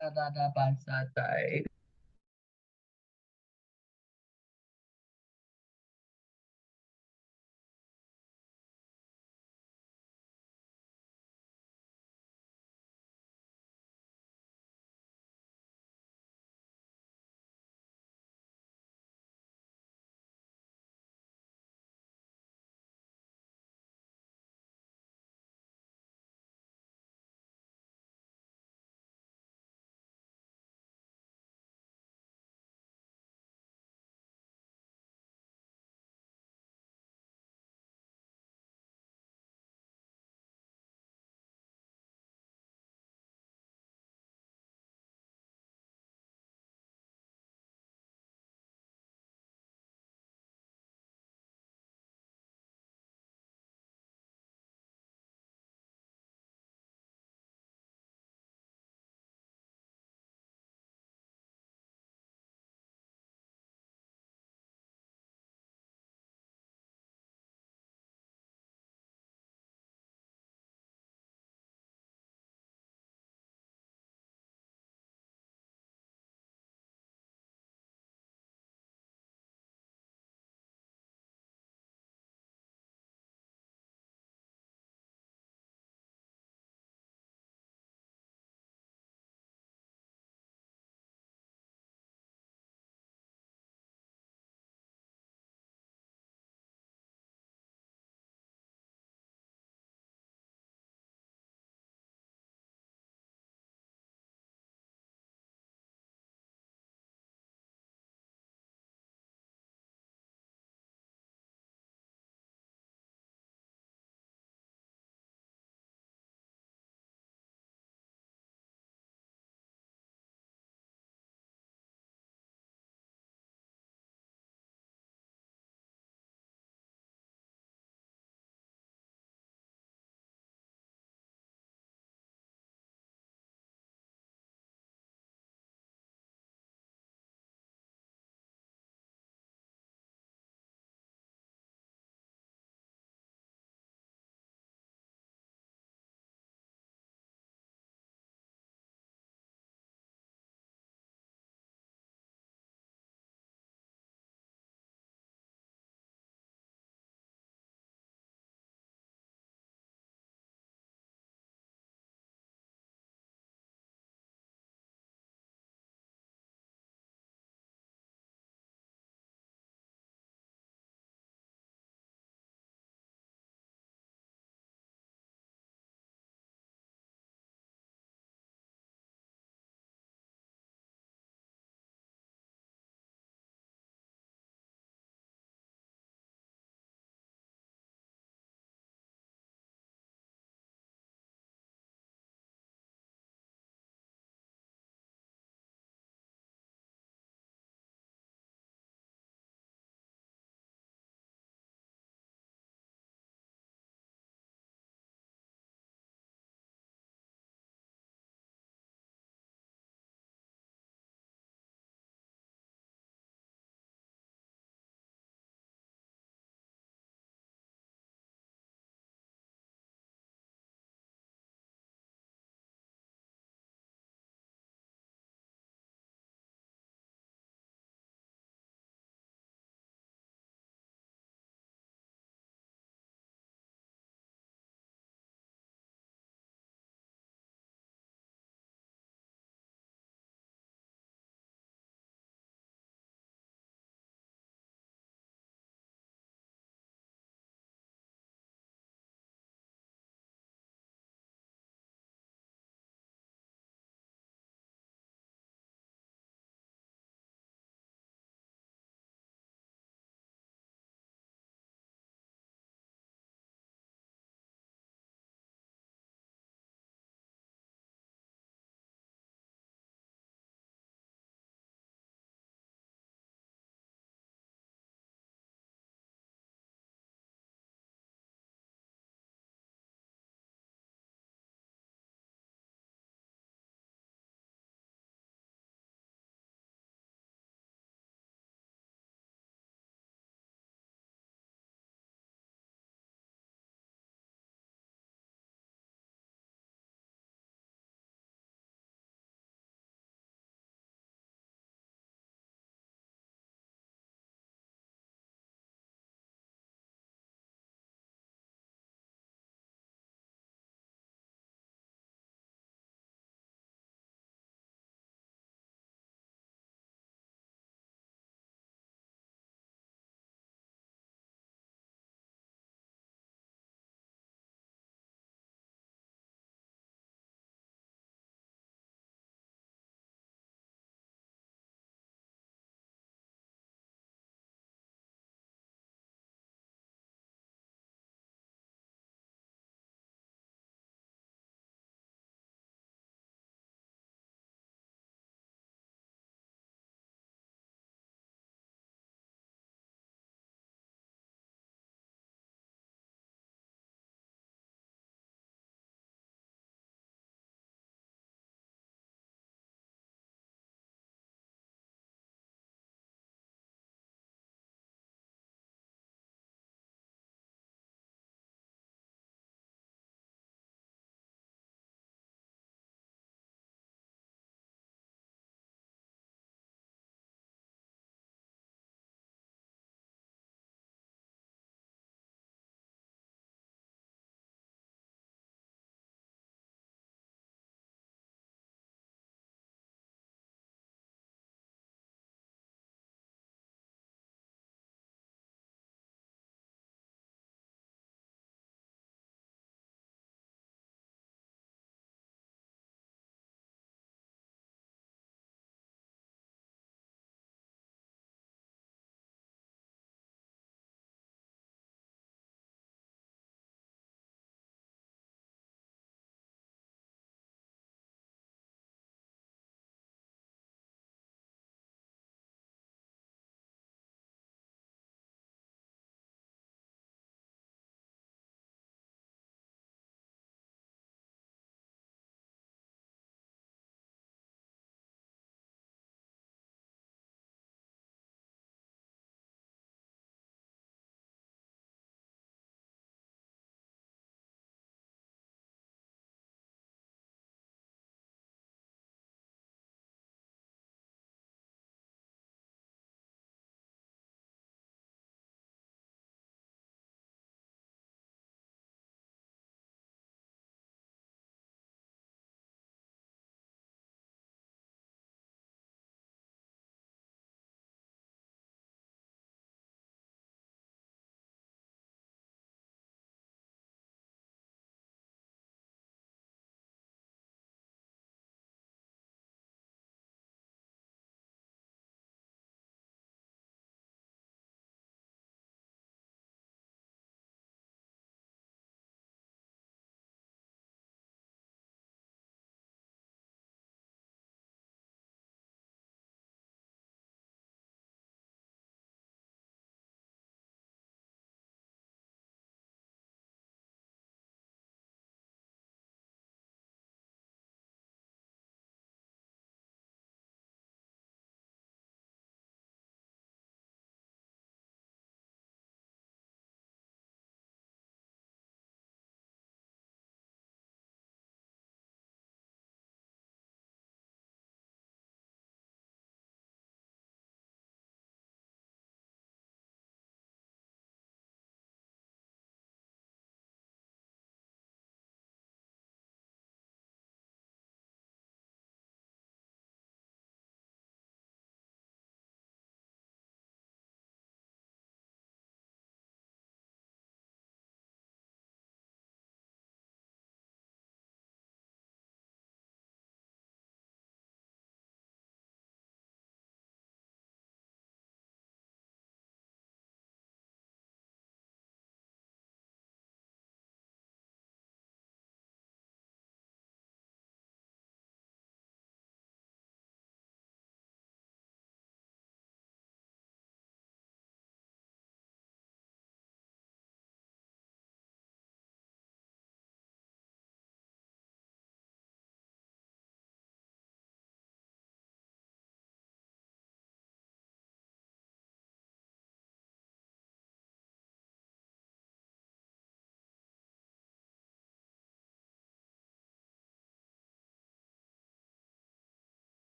大大大巴萨仔。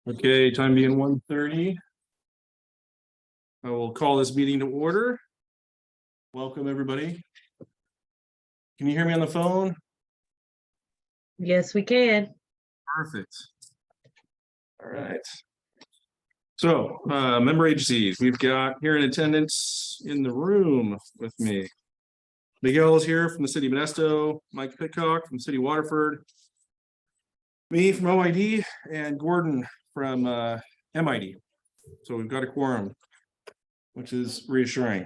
Okay, time being 1:30. I will call this meeting to order. Welcome, everybody. Can you hear me on the phone? Yes, we can. Perfect. All right. So, member agencies, we've got here in attendance in the room with me. Miguel is here from the city of Modesto, Mike Pitcock from the city of Waterford, me from OID, and Gordon from MID. So we've got a quorum, which is reassuring.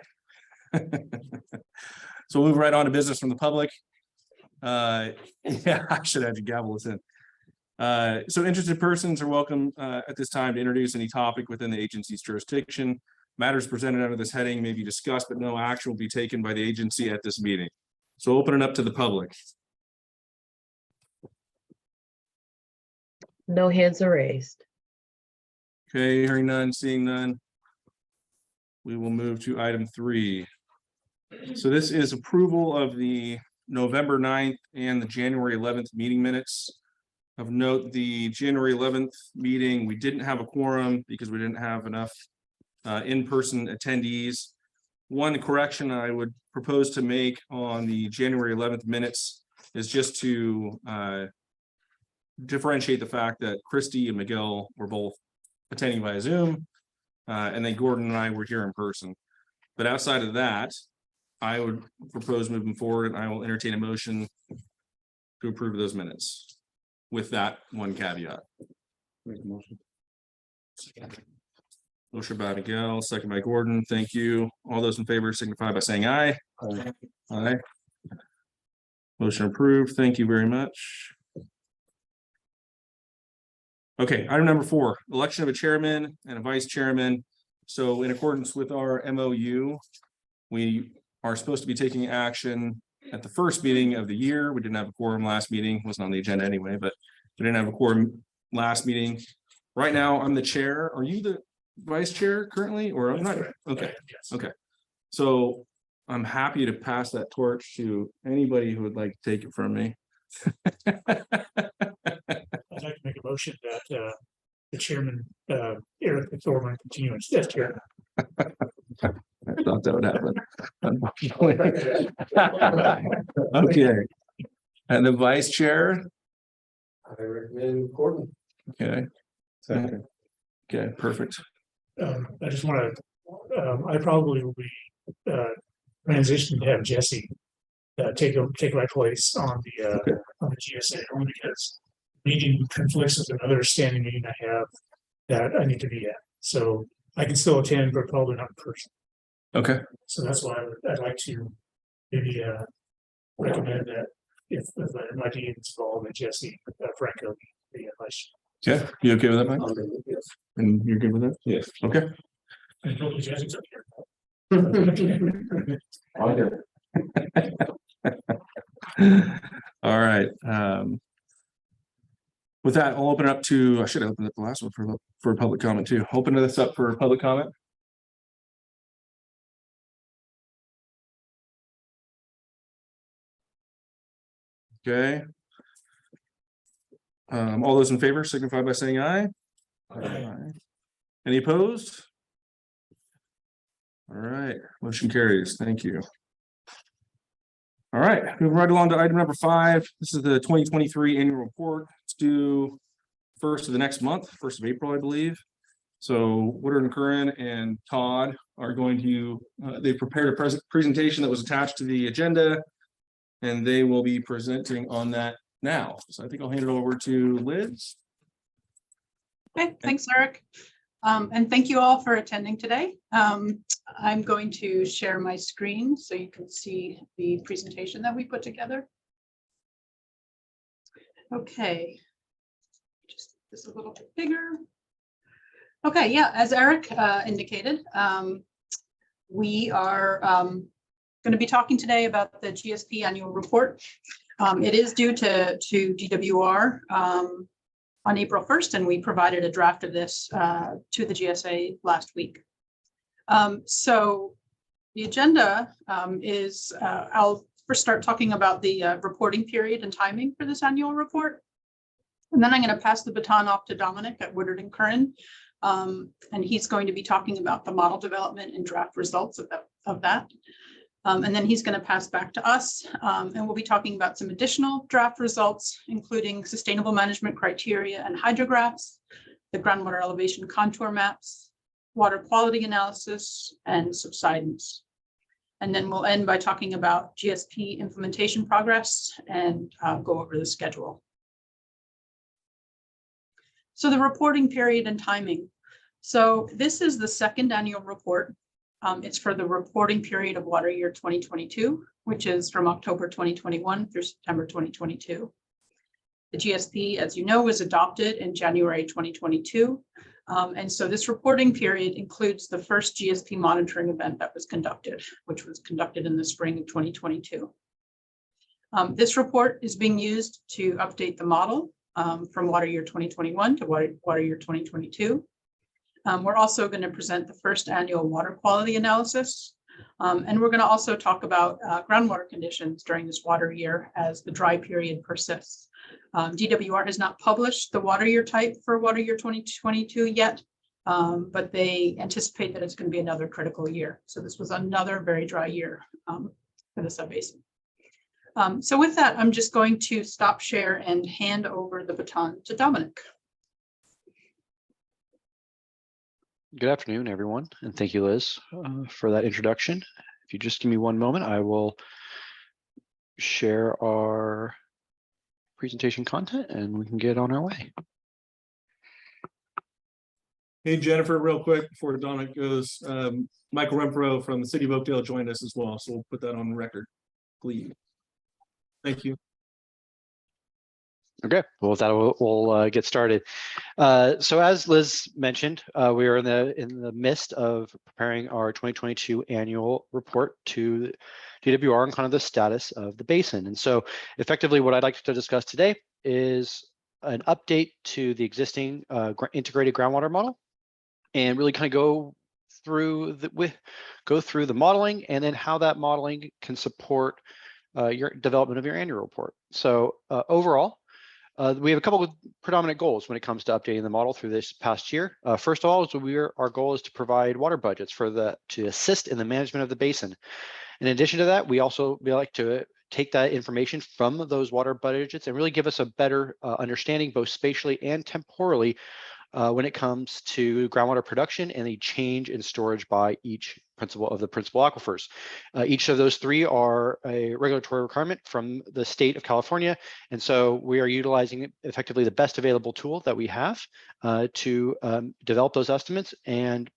So we'll move right on to business from the public. Yeah, I should have to gavel this in. So interested persons are welcome at this time to introduce any topic within the agency's jurisdiction. Matters presented under this heading may be discussed, but no action will be taken by the agency at this meeting. So open it up to the public. No hands are raised. Okay, hearing none, seeing none. We will move to item 3. So this is approval of the November 9th and the January 11th meeting minutes. Of note, the January 11th meeting, we didn't have a quorum because we didn't have enough in-person attendees. One correction I would propose to make on the January 11th minutes is just to differentiate the fact that Christy and Miguel were both attending via Zoom, and then Gordon and I were here in person. But outside of that, I would propose moving forward, and I will entertain a motion to approve those minutes with that one caveat. Make a motion. Motion by Miguel, second by Gordon. Thank you. All those in favor signify by saying aye. Aye. Aye. Motion approved. Thank you very much. Okay, item number 4, election of a chairman and a vice chairman. So in accordance with our MOU, we are supposed to be taking action at the first meeting of the year. We didn't have a quorum last meeting, wasn't on the agenda anyway, but we didn't have a quorum last meeting. Right now, I'm the chair. Are you the vice chair currently, or I'm not? Okay, okay. So I'm happy to pass that torch to anybody who would like to take it from me. I'd like to make a motion that the chairman, Eric Thorman, continue as chair. I thought that would happen. Okay. And the vice chair? I recommend Gordon. Okay. Second. Okay, perfect. I just want to, I probably will be transitioning to have Jesse take my place on the GSA, only because meeting conflicts with another standing meeting I have that I need to be at. So I can still attend, but probably not in person. Okay. So that's why I'd like to maybe recommend that if my team is involved, that Jesse Franco be a vice. Yeah, you okay with that, Mike? Yes. And you're good with that? Yes. Okay. And hopefully Jesse's up here. All right. With that, I'll open it up to, I should have opened up the last one for public comment too. Open this up for public comment. Okay. All those in favor signify by saying aye. Aye. Any opposed? All right, motion carries. Thank you. All right, moving right along to item number 5. This is the 2023 annual report. It's due first of the next month, 1st of April, I believe. So Woodard and Curran and Todd are going to, they prepared a presentation that was attached to the agenda, and they will be presenting on that now. So I think I'll hand it over to Liz. Okay, thanks, Eric. And thank you all for attending today. I'm going to share my screen so you can see the presentation that we put together. Okay, just this a little bit bigger. Okay, yeah, as Eric indicated, we are going to be talking today about the GSP annual report. It is due to GWR on April 1st, and we provided a draft of this to the GSA last week. So the agenda is, I'll first start talking about the reporting period and timing for this annual report. And then I'm going to pass the baton off to Dominic at Woodard and Curran. And he's going to be talking about the model development and draft results of that. And then he's going to pass back to us, and we'll be talking about some additional draft results, including sustainable management criteria and hydrographs, the groundwater elevation contour maps, water quality analysis, and subsidence. And then we'll end by talking about GSP implementation progress and go over the schedule. So the reporting period and timing. So this is the second annual report. It's for the reporting period of water year 2022, which is from October 2021 through September 2022. The GSP, as you know, was adopted in January 2022. And so this reporting period includes the first GSP monitoring event that was conducted, which was conducted in the spring of 2022. This report is being used to update the model from water year 2021 to water year 2022. We're also going to present the first annual water quality analysis. And we're going to also talk about groundwater conditions during this water year as the dry period persists. DWR has not published the water year type for water year 2022 yet, but they anticipate that it's going to be another critical year. So this was another very dry year for the subbasin. So with that, I'm just going to stop share and hand over the baton to Dominic. Good afternoon, everyone, and thank you, Liz, for that introduction. If you just give me one moment, I will share our presentation content and we can get on our way. Hey, Jennifer, real quick before Donna goes, Michael Renfro from the city of Oakdale joined us as well. So we'll put that on record, please. Thank you. Okay, well, with that, we'll get started. So as Liz mentioned, we are in the midst of preparing our 2022 annual report to DWR on kind of the status of the basin. And so effectively what I'd like to discuss today is an update to the existing integrated groundwater model and really kind of go through the modeling and then how that modeling can support your development of your annual report. So overall, we have a couple of predominant goals when it comes to updating the model through this past year. First of all, our goal is to provide water budgets to assist in the management of the basin. In addition to that, we like to take that information from those water budgets and really give us a better understanding, both spatially and temporally, when it comes to groundwater production and the change in storage by each principal aquifers. Each of those three are a regulatory requirement from the state of California. And so we are utilizing effectively the best available tool that we have to develop those estimates and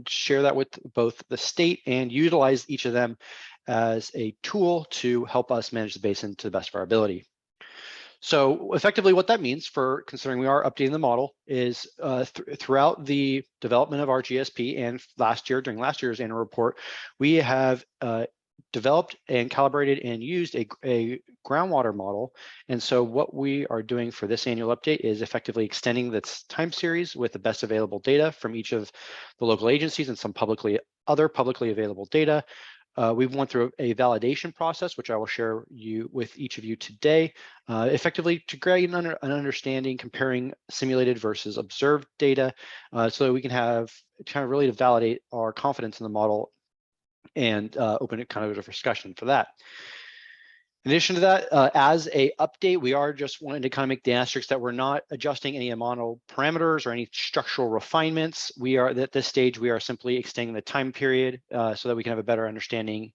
share that with both the state and utilize each of them as a tool to help us manage the basin to the best of our ability. So effectively what that means, for considering we are updating the model, is throughout the development of our GSP and during last year's annual report, we have developed and calibrated and used a groundwater model. And so what we are doing for this annual update is effectively extending this time series with the best available data from each of the local agencies and some other publicly available data. We've went through a validation process, which I will share with each of you today, effectively to gain an understanding comparing simulated versus observed data, so that we can have kind of really to validate our confidence in the model and open it kind of a discussion for that. In addition to that, as a update, we are just wanting to kind of make the asterisk that we're not adjusting any model parameters or any structural refinements. We are at this stage, we are simply extending the time period so that we can have a better understanding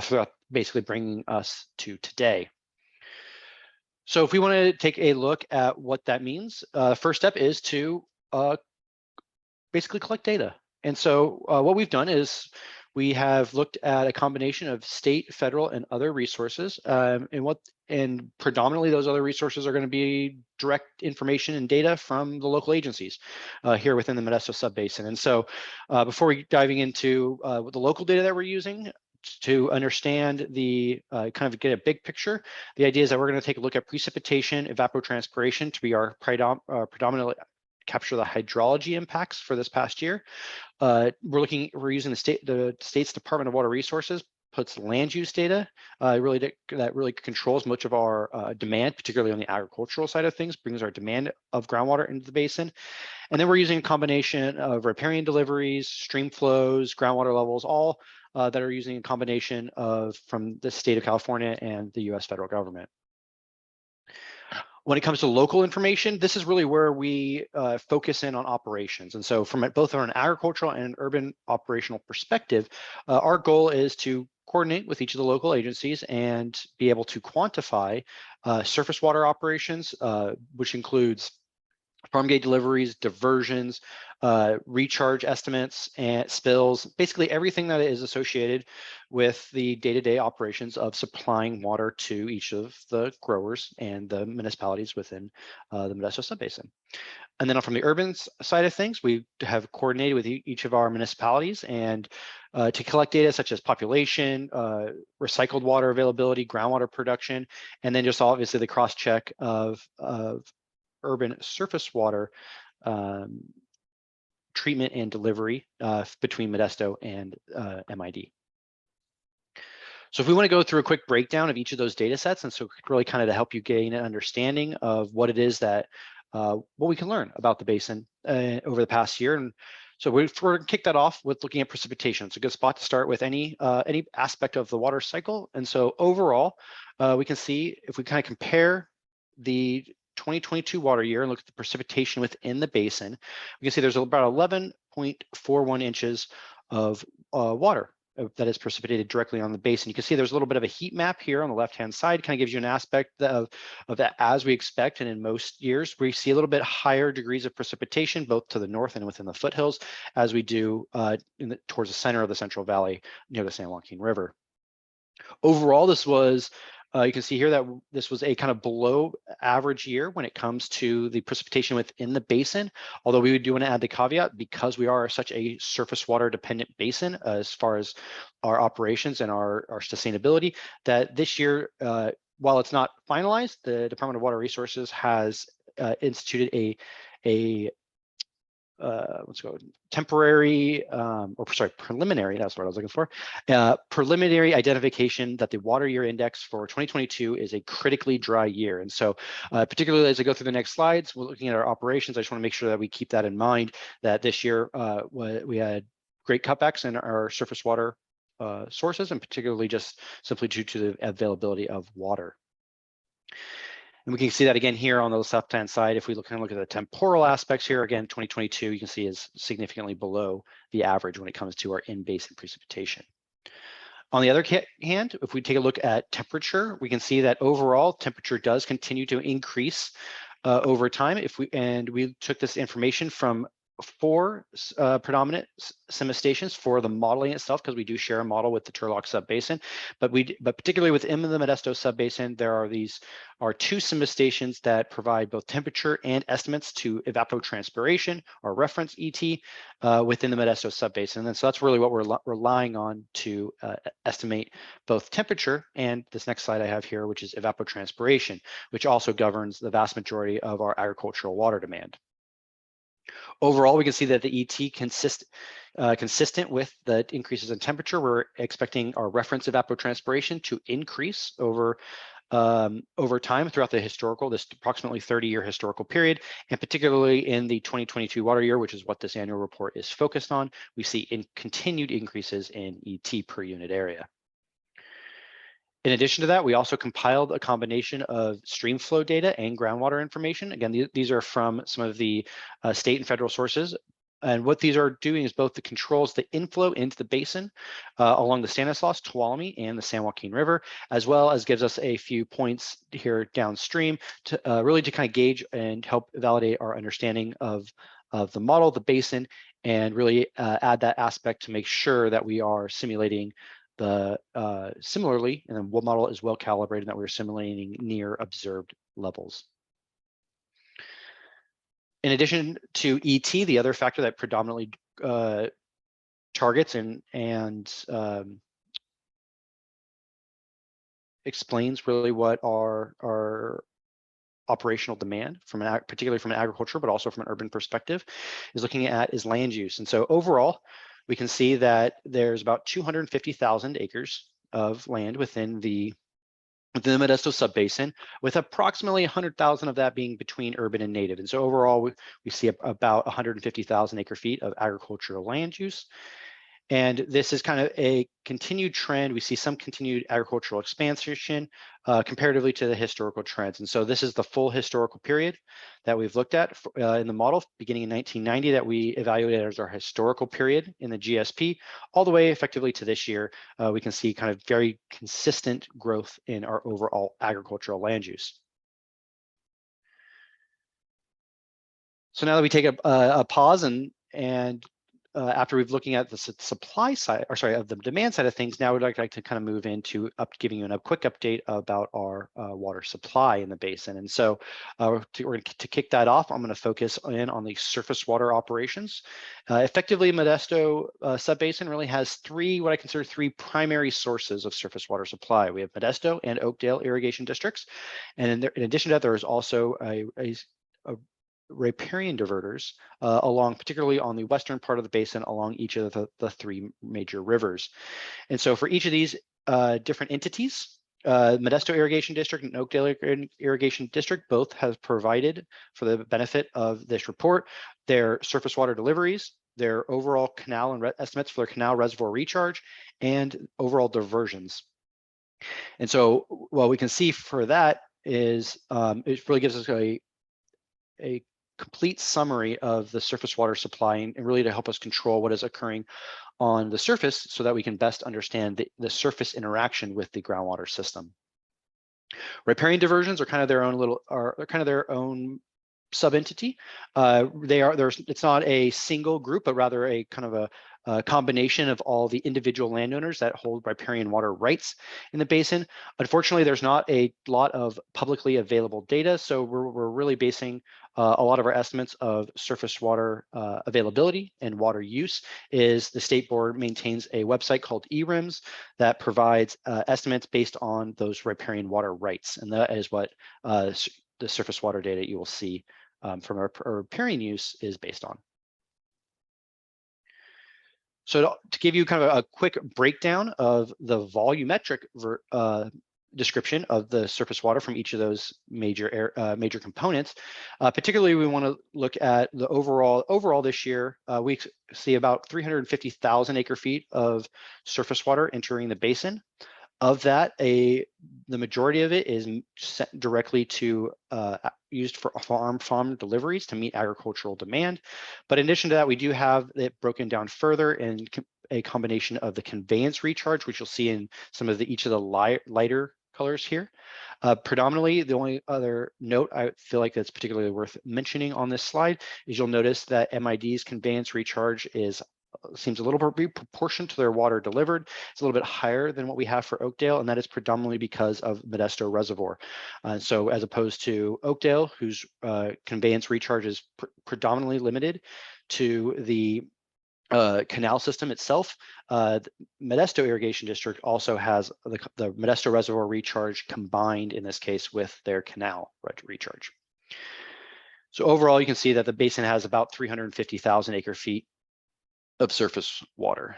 throughout basically bringing us to today. So if we want to take a look at what that means, first step is to basically collect data. And so what we've done is we have looked at a combination of state, federal, and other resources, and predominantly those other resources are going to be direct information and data from the local agencies here within the Modesto Subbasin. And so before we diving into the local data that we're using to understand the kind of get a big picture, the idea is that we're going to take a look at precipitation, evapotranspiration to be our predominantly capture the hydrology impacts for this past year. We're using the state's Department of Water Resources puts land use data, that really controls much of our demand, particularly on the agricultural side of things, brings our demand of groundwater into the basin. And then we're using a combination of riparian deliveries, stream flows, groundwater levels, all that are using a combination of from the state of California and the US federal government. When it comes to local information, this is really where we focus in on operations. And so from both an agricultural and an urban operational perspective, our goal is to coordinate with each of the local agencies and be able to quantify surface water operations, which includes farm gate deliveries, diversions, recharge estimates, and spills, basically everything that is associated with the day-to-day operations of supplying water to each of the growers and the municipalities within the Modesto subbasin. And then from the urban side of things, we have coordinated with each of our municipalities and to collect data such as population, recycled water availability, groundwater production, and then just obviously the cross-check of urban surface water treatment and delivery between Modesto and MID. So if we want to go through a quick breakdown of each of those data sets, and so really kind of to help you gain an understanding of what it is that what we can learn about the basin over the past year. And so we're going to kick that off with looking at precipitation. It's a good spot to start with any aspect of the water cycle. And so overall, we can see if we kind of compare the 2022 water year and look at the precipitation within the basin, we can see there's about 11.41 inches of water that is precipitated directly on the basin. You can see there's a little bit of a heat map here on the left-hand side, kind of gives you an aspect of that as we expect. And in most years, we see a little bit higher degrees of precipitation, both to the north and within the foothills, as we do towards the center of the Central Valley near the San Joaquin River. Overall, this was you can see here that this was a kind of below average year when it comes to the precipitation within the basin, although we do want to add the caveat, because we are such a surface water dependent basin as far as our operations and our sustainability, that this year, while it's not finalized, the Department of Water Resources has instituted a temporary, preliminary, that's what I was looking for, preliminary identification that the water year index for 2022 is a critically dry year. And so particularly as I go through the next slides, we're looking at our operations. I just want to make sure that we keep that in mind, that this year we had great cutbacks in our surface water sources, and particularly just simply due to the availability of water. And we can see that again here on the left-hand side. If we look at the temporal aspects here, again, 2022, you can see is significantly below the average when it comes to our in-basin precipitation. On the other hand, if we take a look at temperature, we can see that overall temperature does continue to increase over time. We took this information from 4 predominant SIMA stations for the modeling itself, because we do share a model with the Turlock subbasin, but particularly within the Modesto subbasin, there are 2 SIMA stations that provide both temperature and estimates to evapotranspiration, or reference ET, within the Modesto subbasin. And so that's really what we're relying on to estimate both temperature and this next slide I have here, which is evapotranspiration, which also governs the vast majority of our agricultural water demand. Overall, we can see that the ET consistent with the increases in temperature. We're expecting our reference evapotranspiration to increase over time throughout this approximately 30-year historical period, and particularly in the 2022 water year, which is what this annual report is focused on, we see continued increases in ET per unit area. In addition to that, we also compiled a combination of stream flow data and groundwater information. Again, these are from some of the state and federal sources. And what these are doing is both the controls the inflow into the basin along the Stanislaus, Tuolumne, and the San Joaquin River, as well as gives us a few points here downstream to really to kind of gauge and help validate our understanding of the model, the basin, and really add that aspect to make sure that we are simulating similarly, and then what model is well calibrated, that we're simulating near observed levels. In addition to ET, the other factor that predominantly targets and explains really what our operational demand particularly from an agriculture, but also from an urban perspective, is land use. And so overall, we can see that there's about 250,000 acres of land within the Modesto subbasin, with approximately 100,000 of that being between urban and native. And so overall, we see about 150,000 acre feet of agricultural land use. And this is kind of a continued trend. We see some continued agricultural expansion comparatively to the historical trends. And so this is the full historical period that we've looked at in the model beginning in 1990 that we evaluated as our historical period in the GSP, all the way effectively to this year. We can see kind of very consistent growth in our overall agricultural land use. So now that we take a pause and after we've looking at the supply side, or sorry, of the demand side of things, now we'd like to kind of move into giving you a quick update about our water supply in the basin. And so to kick that off, I'm going to focus in on the surface water operations. Effectively, Modesto subbasin really has what I consider three primary sources of surface water supply. We have Modesto and Oakdale irrigation districts. And in addition to that, there is also a riparian diverters along, particularly on the western part of the basin, along each of the three major rivers. And so for each of these different entities, Modesto Irrigation District and Oakdale Irrigation District both have provided, for the benefit of this report, their surface water deliveries, their overall canal and estimates for their canal reservoir recharge, and overall diversions. And so what we can see for that is it really gives us a complete summary of the surface water supply, and really to help us control what is occurring on the surface so that we can best understand the surface interaction with the groundwater system. Riparian diversions are kind of their own sub-entity. It's not a single group, but rather a kind of a combination of all the individual landowners that hold riparian water rights in the basin. Unfortunately, there's not a lot of publicly available data, so we're really basing a lot of our estimates of surface water availability and water use. Is the state board maintains a website called eRIMS that provides estimates based on those riparian water rights, and that is what the surface water data you will see from our riparian use is based on. So to give you kind of a quick breakdown of the volumetric description of the surface water from each of those major components, particularly we want to look at the overall this year. We see about 350,000 acre feet of surface water entering the basin. Of that, the majority of it is sent directly to used for farm deliveries to meet agricultural demand. But in addition to that, we do have it broken down further in a combination of the conveyance recharge, which you'll see in some of each of the lighter colors here. Predominantly, the only other note I feel like that's particularly worth mentioning on this slide is you'll notice that MID's conveyance recharge seems a little bit proportioned to their water delivered. It's a little bit higher than what we have for Oakdale, and that is predominantly because of Modesto Reservoir. So as opposed to Oakdale, whose conveyance recharge is predominantly limited to the canal system itself, Modesto Irrigation District also has the Modesto Reservoir recharge combined in this case with their canal recharge. So overall, you can see that the basin has about 350,000 acre feet of surface water.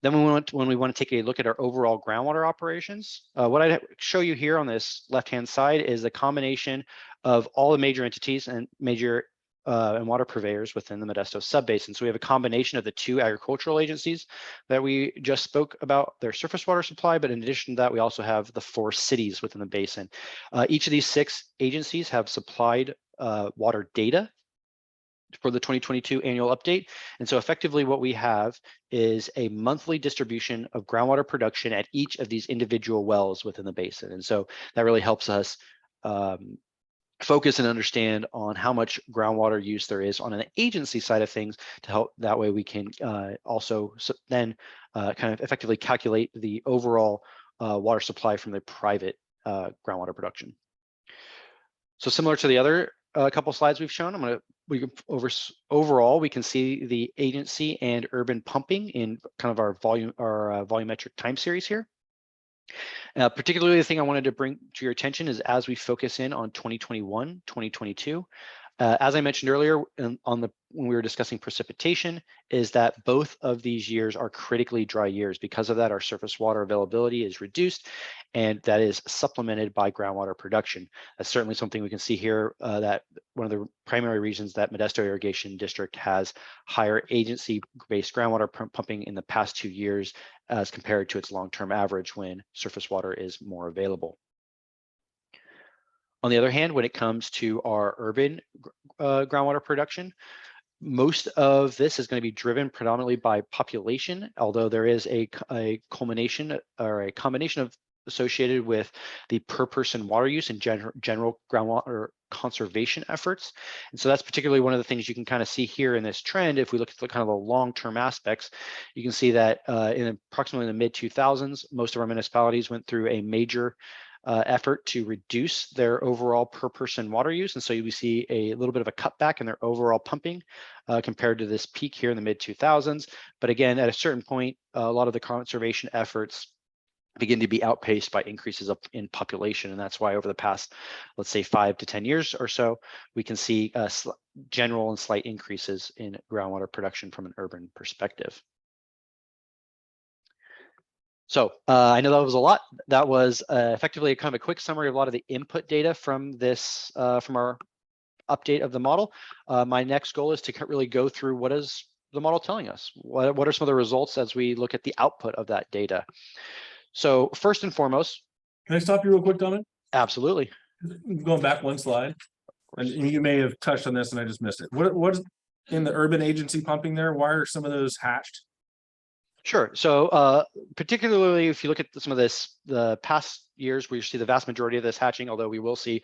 Then when we want to take a look at our overall groundwater operations, what I show you here on this left-hand side is a combination of all the major entities and major and water purveyors within the Modesto subbasin. So we have a combination of the two agricultural agencies that we just spoke about their surface water supply, but in addition to that, we also have the 4 cities within the basin. Each of these 6 agencies have supplied water data for the 2022 annual update. And so effectively what we have is a monthly distribution of groundwater production at each of these individual wells within the basin. And so that really helps us focus and understand on how much groundwater use there is on an agency side of things to help. That way we can also then kind of effectively calculate the overall water supply from the private groundwater production. So similar to the other couple slides we've shown, overall we can see the agency and urban pumping in kind of our volumetric time series here. Particularly the thing I wanted to bring to your attention is as we focus in on 2021, 2022, as I mentioned earlier on when we were discussing precipitation is that both of these years are critically dry years. Because of that, our surface water availability is reduced, and that is supplemented by groundwater production. That's certainly something we can see here, that one of the primary reasons that Modesto Irrigation District has higher agency-based groundwater pumping in the past 2 years as compared to its long-term average when surface water is more available. On the other hand, when it comes to our urban groundwater production, most of this is going to be driven predominantly by population, although there is a culmination or a combination of associated with the per person water use and general groundwater conservation efforts. And so that's particularly one of the things you can kind of see here in this trend. If we look at the kind of the long-term aspects, you can see that in approximately the mid-2000s, most of our municipalities went through a major effort to reduce their overall per person water use. And so you see a little bit of a cutback in their overall pumping compared to this peak here in the mid-2000s. But again, at a certain point, a lot of the conservation efforts begin to be outpaced by increases up in population. And that's why over the past, let's say 5 to 10 years or so, we can see general and slight increases in groundwater production from an urban perspective. So I know that was a lot. That was effectively a kind of a quick summary of a lot of the input data from this, from our update of the model. My next goal is to really go through what is the model telling us? What are some of the results as we look at the output of that data? So first and foremost. Can I stop you real quick, Dominic? Absolutely. Going back one slide, and you may have touched on this and I just missed it. What is in the urban agency pumping there? Why are some of those hatched? Sure. So particularly if you look at some of the past years, we see the vast majority of this hatching, although we will see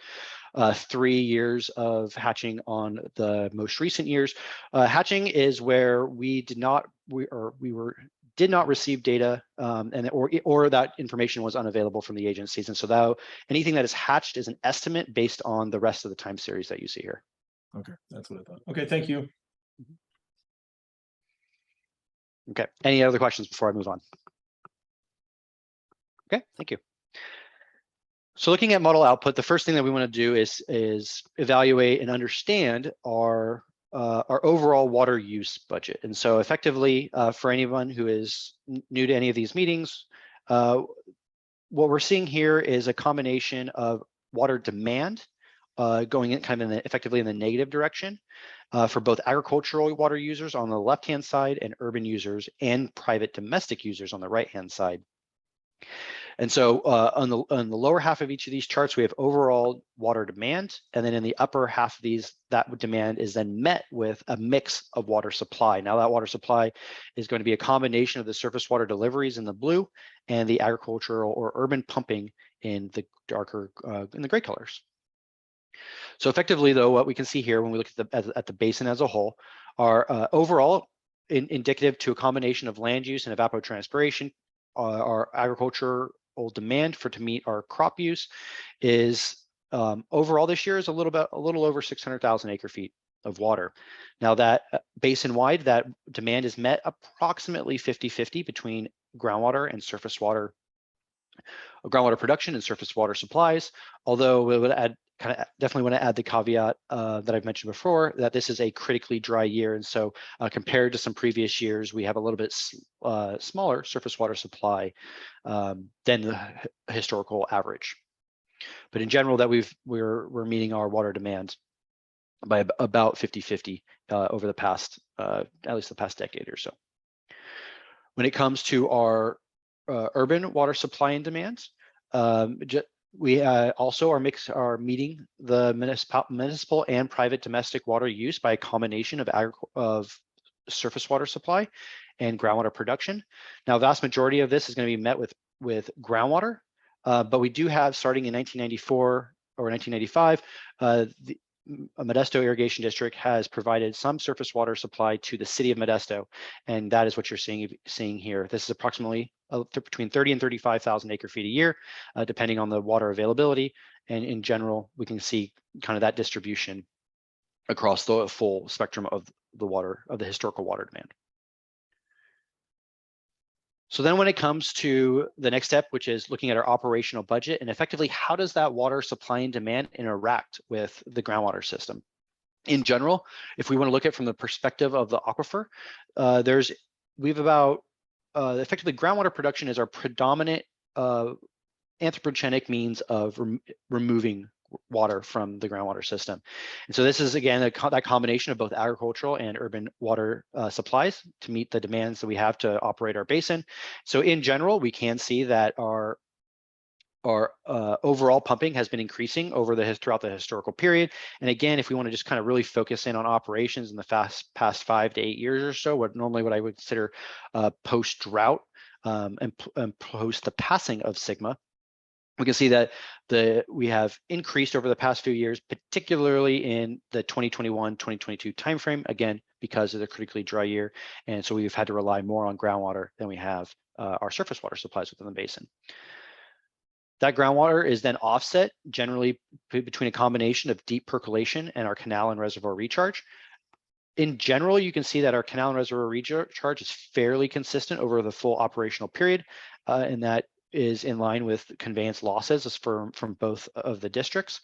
3 years of hatching on the most recent years. Hatching is where we did not receive data or that information was unavailable from the agencies. And so that anything that is hatched is an estimate based on the rest of the time series that you see here. Okay, that's what I thought. Okay, thank you. Okay, any other questions before I move on? Okay, thank you. So looking at model output, the first thing that we want to do is evaluate and understand our overall water use budget. And so effectively, for anyone who is new to any of these meetings, what we're seeing here is a combination of water demand going in kind of effectively in the negative direction for both agricultural water users on the left-hand side and urban users and private domestic users on the right-hand side. And so on the lower half of each of these charts, we have overall water demand. And then in the upper half of these, that demand is then met with a mix of water supply. Now that water supply is going to be a combination of the surface water deliveries in the blue and the agricultural or urban pumping in the darker, in the gray colors. So effectively, though, what we can see here when we look at the basin as a whole are overall indicative to a combination of land use and evapotranspiration. Our agricultural demand to meet our crop use is overall this year is a little over 600,000 acre feet of water. Now that basin wide, that demand is met approximately 50-50 between groundwater and surface water, groundwater production and surface water supplies. Although we would definitely want to add the caveat that I've mentioned before, that this is a critically dry year. And so compared to some previous years, we have a little bit smaller surface water supply than the historical average. But in general, that we're meeting our water demand by about 50-50 over the past, at least the past decade or so. When it comes to our urban water supply and demand, we also are meeting the municipal and private domestic water use by a combination of surface water supply and groundwater production. Now, vast majority of this is going to be met with groundwater, but we do have, starting in 1994 or 1995, the Modesto Irrigation District has provided some surface water supply to the city of Modesto, and that is what you're seeing here. This is approximately between 30 and 35,000 acre feet a year, depending on the water availability. And in general, we can see kind of that distribution across the full spectrum of the historical water demand. So then when it comes to the next step, which is looking at our operational budget and effectively how does that water supply and demand interact with the groundwater system? In general, if we want to look at it from the perspective of the aquifer, effectively groundwater production is our predominant anthropogenic means of removing water from the groundwater system. And so this is, again, that combination of both agricultural and urban water supplies to meet the demands that we have to operate our basin. So in general, we can see that our overall pumping has been increasing throughout the historical period. And again, if we want to just kind of really focus in on operations in the past 5 to 8 years or so, what I would consider post-drought and post the passing of STRGBA, we can see that we have increased over the past few years, particularly in the 2021-2022 timeframe, again, because of the critically dry year. And so we've had to rely more on groundwater than we have our surface water supplies within the basin. That groundwater is then offset generally between a combination of deep percolation and our canal and reservoir recharge. In general, you can see that our canal and reservoir recharge is fairly consistent over the full operational period, and that is in line with conveyance losses from both of the districts.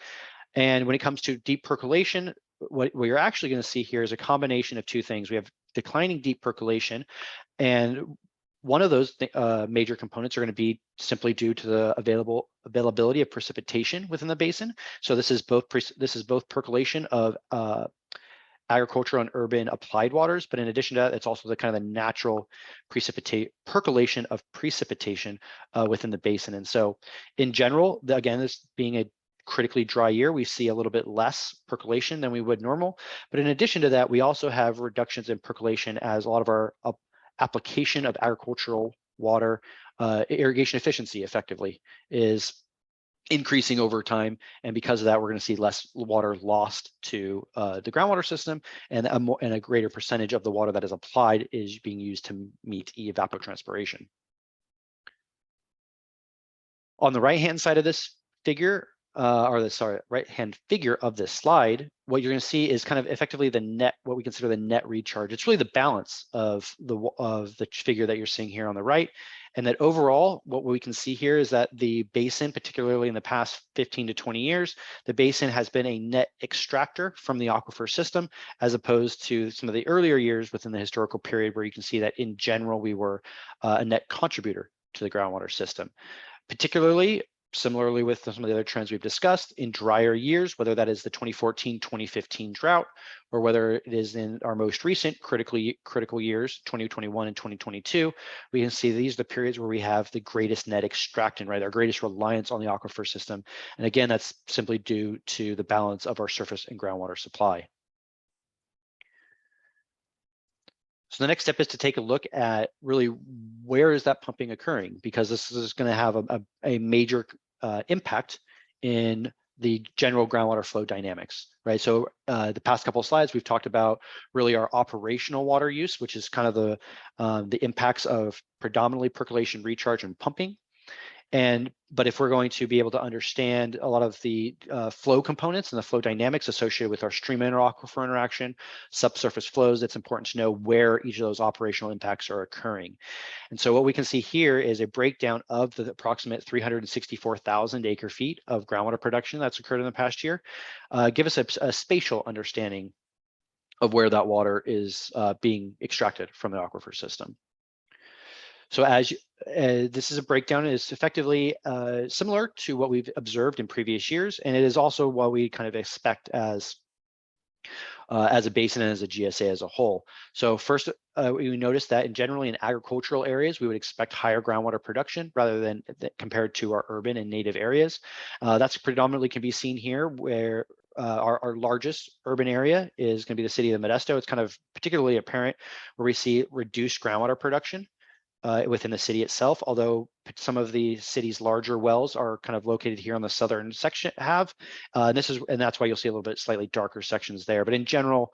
And when it comes to deep percolation, what you're actually going to see here is a combination of two things. We have declining deep percolation, and one of those major components are going to be simply due to the availability of precipitation within the basin. So this is both percolation of agricultural and urban applied waters, but in addition to that, it's also the kind of the natural percolation of precipitation within the basin. And so in general, again, this being a critically dry year, we see a little bit less percolation than we would normal. But in addition to that, we also have reductions in percolation as a lot of our application of agricultural water, irrigation efficiency effectively is increasing over time, and because of that, we're going to see less water lost to the groundwater system, and a greater percentage of the water that is applied is being used to meet evapotranspiration. On the right-hand side of this figure, right-hand figure of this slide, what you're going to see is kind of effectively the net, what we consider the net recharge. It's really the balance of the figure that you're seeing here on the right. And that overall, what we can see here is that the basin, particularly in the past 15 to 20 years, the basin has been a net extractor from the aquifer system, as opposed to some of the earlier years within the historical period where you can see that in general, we were a net contributor to the groundwater system. Particularly, similarly with some of the other trends we've discussed, in drier years, whether that is the 2014-2015 drought, or whether it is in our most recent critical years, 2021 and 2022, we can see these are the periods where we have the greatest net extractant, right? Our greatest reliance on the aquifer system. And again, that's simply due to the balance of our surface and groundwater supply. So the next step is to take a look at really where is that pumping occurring, because this is going to have a major impact in the general groundwater flow dynamics, right? So the past couple of slides, we've talked about really our operational water use, which is kind of the impacts of predominantly percolation, recharge, and pumping. But if we're going to be able to understand a lot of the flow components and the flow dynamics associated with our stream and aquifer interaction, subsurface flows, it's important to know where each of those operational impacts are occurring. And so what we can see here is a breakdown of the approximate 364,000 acre feet of groundwater production that's occurred in the past year. Give us a spatial understanding of where that water is being extracted from the aquifer system. So this is a breakdown, is effectively similar to what we've observed in previous years, and it is also what we kind of expect as a basin and as a GSA as a whole. So first, we notice that generally in agricultural areas, we would expect higher groundwater production rather than compared to our urban and native areas. That's predominantly can be seen here, where our largest urban area is going to be the city of Modesto. It's kind of particularly apparent where we see reduced groundwater production within the city itself, although some of the city's larger wells are kind of located here on the southern section and that's why you'll see a little bit slightly darker sections there. But in general,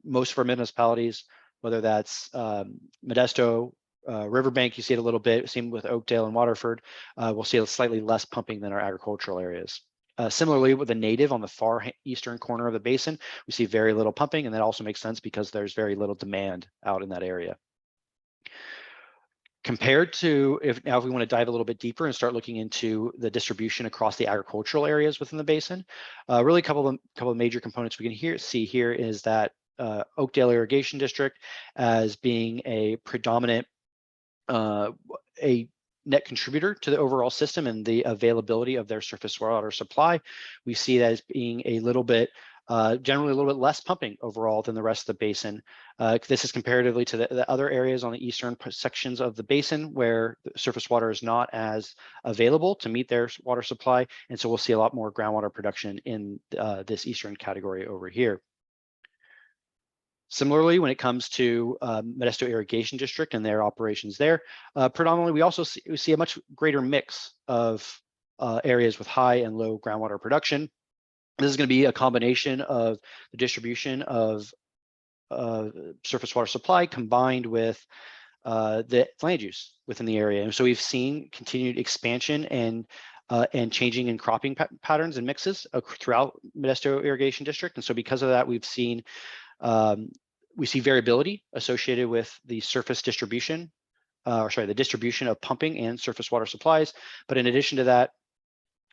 most of our municipalities, whether that's Modesto, Riverbank, you see it a little bit, same with Oakdale and Waterford, we'll see a slightly less pumping than our agricultural areas. Similarly, with the native on the far eastern corner of the basin, we see very little pumping, and that also makes sense because there's very little demand out in that area. Compared to if we want to dive a little bit deeper and start looking into the distribution across the agricultural areas within the basin, really a couple of major components we can see here is that Oakdale Irrigation District as being a predominant a net contributor to the overall system and the availability of their surface water supply. We see that as being a little bit generally a little bit less pumping overall than the rest of the basin. This is comparatively to the other areas on the eastern sections of the basin where the surface water is not as available to meet their water supply. And so we'll see a lot more groundwater production in this eastern category over here. Similarly, when it comes to Modesto Irrigation District and their operations there, predominantly we also see a much greater mix of areas with high and low groundwater production. This is going to be a combination of the distribution of surface water supply combined with the land use within the area. And so we've seen continued expansion and changing in cropping patterns and mixes throughout Modesto Irrigation District. And so because of that, we've seen we see variability associated with the surface distribution, the distribution of pumping and surface water supplies. But in addition to that,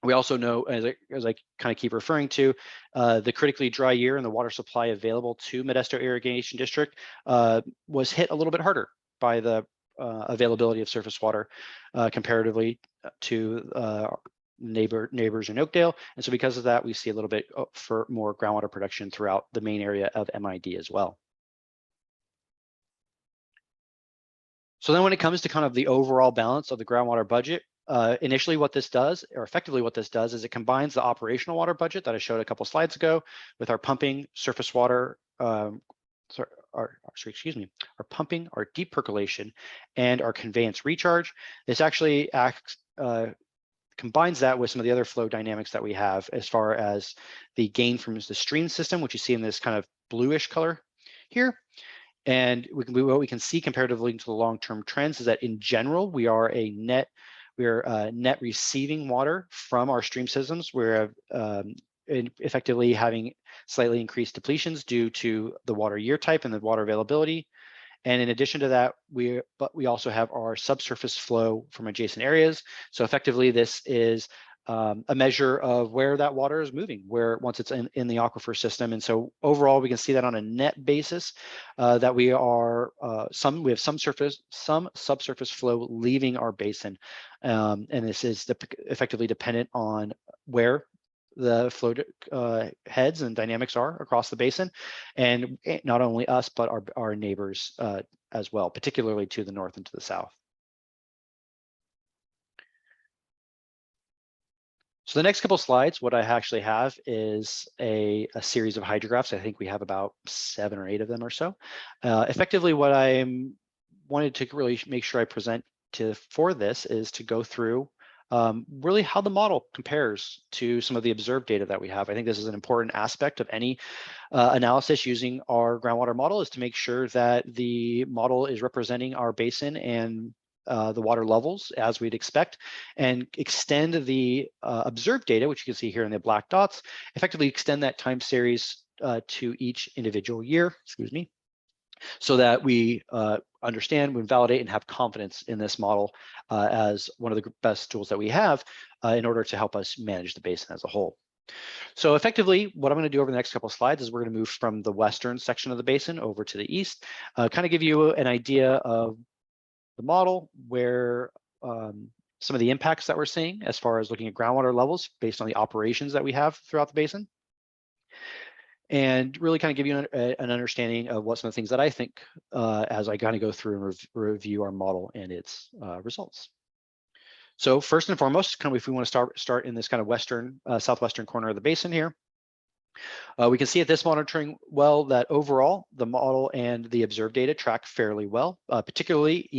we also know, as I kind of keep referring to, the critically dry year and the water supply available to Modesto Irrigation District was hit a little bit harder by the availability of surface water comparatively to neighbors in Oakdale. And so because of that, we see a little bit for more groundwater production throughout the main area of MID as well. So then when it comes to kind of the overall balance of the groundwater budget, initially what this does, or effectively what this does, is it combines the operational water budget that I showed a couple slides ago with our pumping, surface water, our pumping, our deep percolation, and our conveyance recharge. This actually combines that with some of the other flow dynamics that we have as far as the gain from the stream system, which you see in this kind of bluish color here. And what we can see comparatively to the long-term trends is that in general, we are net receiving water from our stream systems. We're effectively having slightly increased depletions due to the water year type and the water availability. And in addition to that, we also have our subsurface flow from adjacent areas. So effectively, this is a measure of where that water is moving, once it's in the aquifer system. And so overall, we can see that on a net basis that we have some subsurface flow leaving our basin. And this is effectively dependent on where the flow heads and dynamics are across the basin, and not only us, but our neighbors as well, particularly to the north and to the south. So the next couple of slides, what I actually have is a series of hydrographs. I think we have about 7 or 8 of them or so. Effectively, what I wanted to really make sure I present for this is to go through really how the model compares to some of the observed data that we have. I think this is an important aspect of any analysis using our groundwater model, is to make sure that the model is representing our basin and the water levels as we'd expect, and extend the observed data, which you can see here in the black dots, effectively extend that time series to each individual year, so that we understand, we validate, and have confidence in this model as one of the best tools that we have in order to help us manage the basin as a whole. So effectively, what I'm going to do over the next couple of slides is we're going to move from the western section of the basin over to the east, kind of give you an idea of the model, where some of the impacts that we're seeing as far as looking at groundwater levels based on the operations that we have throughout the basin, and really kind of give you an understanding of what some of the things that I think as I kind of go through and review our model and its results. So first and foremost, kind of if we want to start in this kind of southwestern corner of the basin here, we can see at this monitoring well that overall the model and the observed data track fairly well, particularly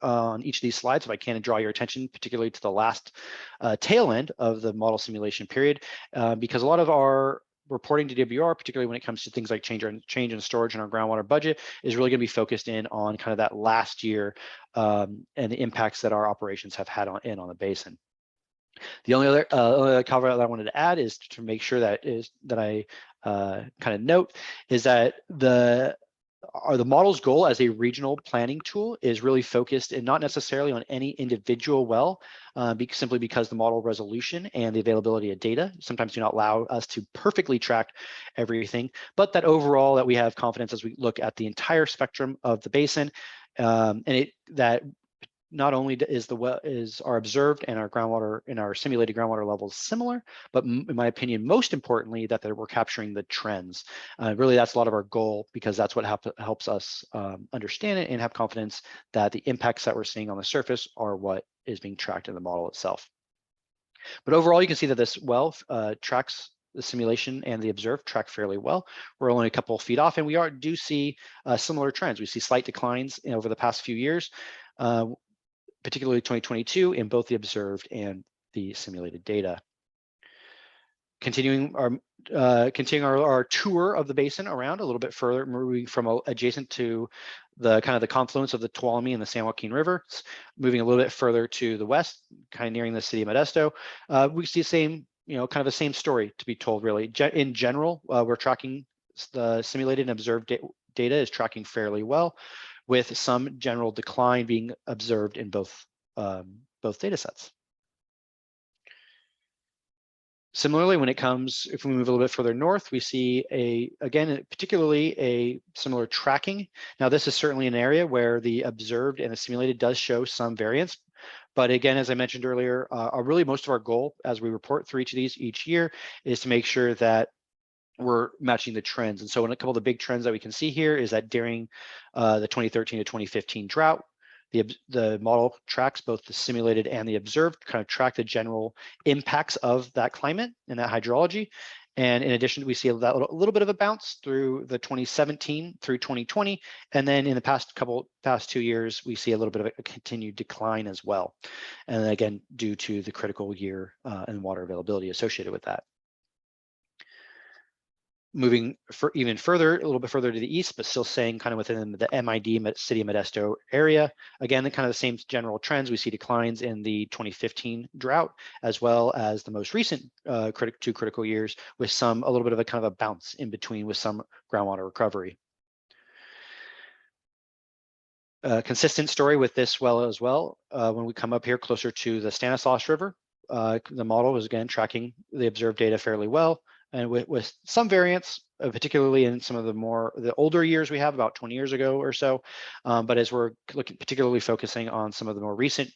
on each of these slides, if I can draw your attention particularly to the last tail end of the model simulation period, because a lot of our reporting to DWR, particularly when it comes to things like change in storage in our groundwater budget, is really going to be focused in on kind of that last year and the impacts that our operations have had on the basin. The only other caveat that I wanted to add is to make sure that I kind of note is that the the model's goal as a regional planning tool is really focused and not necessarily on any individual well, simply because the model resolution and the availability of data sometimes do not allow us to perfectly track everything, but that overall that we have confidence as we look at the entire spectrum of the basin, and that not only is our observed and our groundwater and our simulated groundwater levels similar, but in my opinion, most importantly, that we're capturing the trends. Really, that's a lot of our goal, because that's what helps us understand it and have confidence that the impacts that we're seeing on the surface are what is being tracked in the model itself. But overall, you can see that this well tracks the simulation and the observed track fairly well. We're only a couple of feet off, and we do see similar trends. We see slight declines over the past few years, particularly 2022, in both the observed and the simulated data. Continuing our tour of the basin around a little bit further, moving from adjacent to the kind of the confluence of the Tuolumne and the San Joaquin Rivers, moving a little bit further to the west, kind of nearing the city of Modesto, we see the same, kind of the same story to be told, really. In general, we're tracking the simulated and observed data is tracking fairly well, with some general decline being observed in both data sets. Similarly, when it comes, if we move a little bit further north, we see particularly a similar tracking. Now, this is certainly an area where the observed and the simulated does show some variance. But again, as I mentioned earlier, really most of our goal as we report through each of these each year is to make sure that we're matching the trends. And so a couple of the big trends that we can see here is that during the 2013 to 2015 drought, the model tracks both the simulated and the observed, kind of track the general impacts of that climate and that hydrology. And in addition, we see a little bit of a bounce through the 2017 through 2020. And then in the past 2 years, we see a little bit of a continued decline as well. And again, due to the critical year and water availability associated with that. Moving even further, a little bit further to the east, but still staying kind of within the MID, City of Modesto area. Again, the kind of the same general trends. We see declines in the 2015 drought, as well as the most recent 2 critical years, with a little bit of a kind of a bounce in between with some groundwater recovery. Consistent story with this well as well. When we come up here closer to the Stanislaus River, the model is again tracking the observed data fairly well, and with some variance, particularly in some of the older years we have, about 20 years ago or so. But as we're particularly focusing on some of the more recent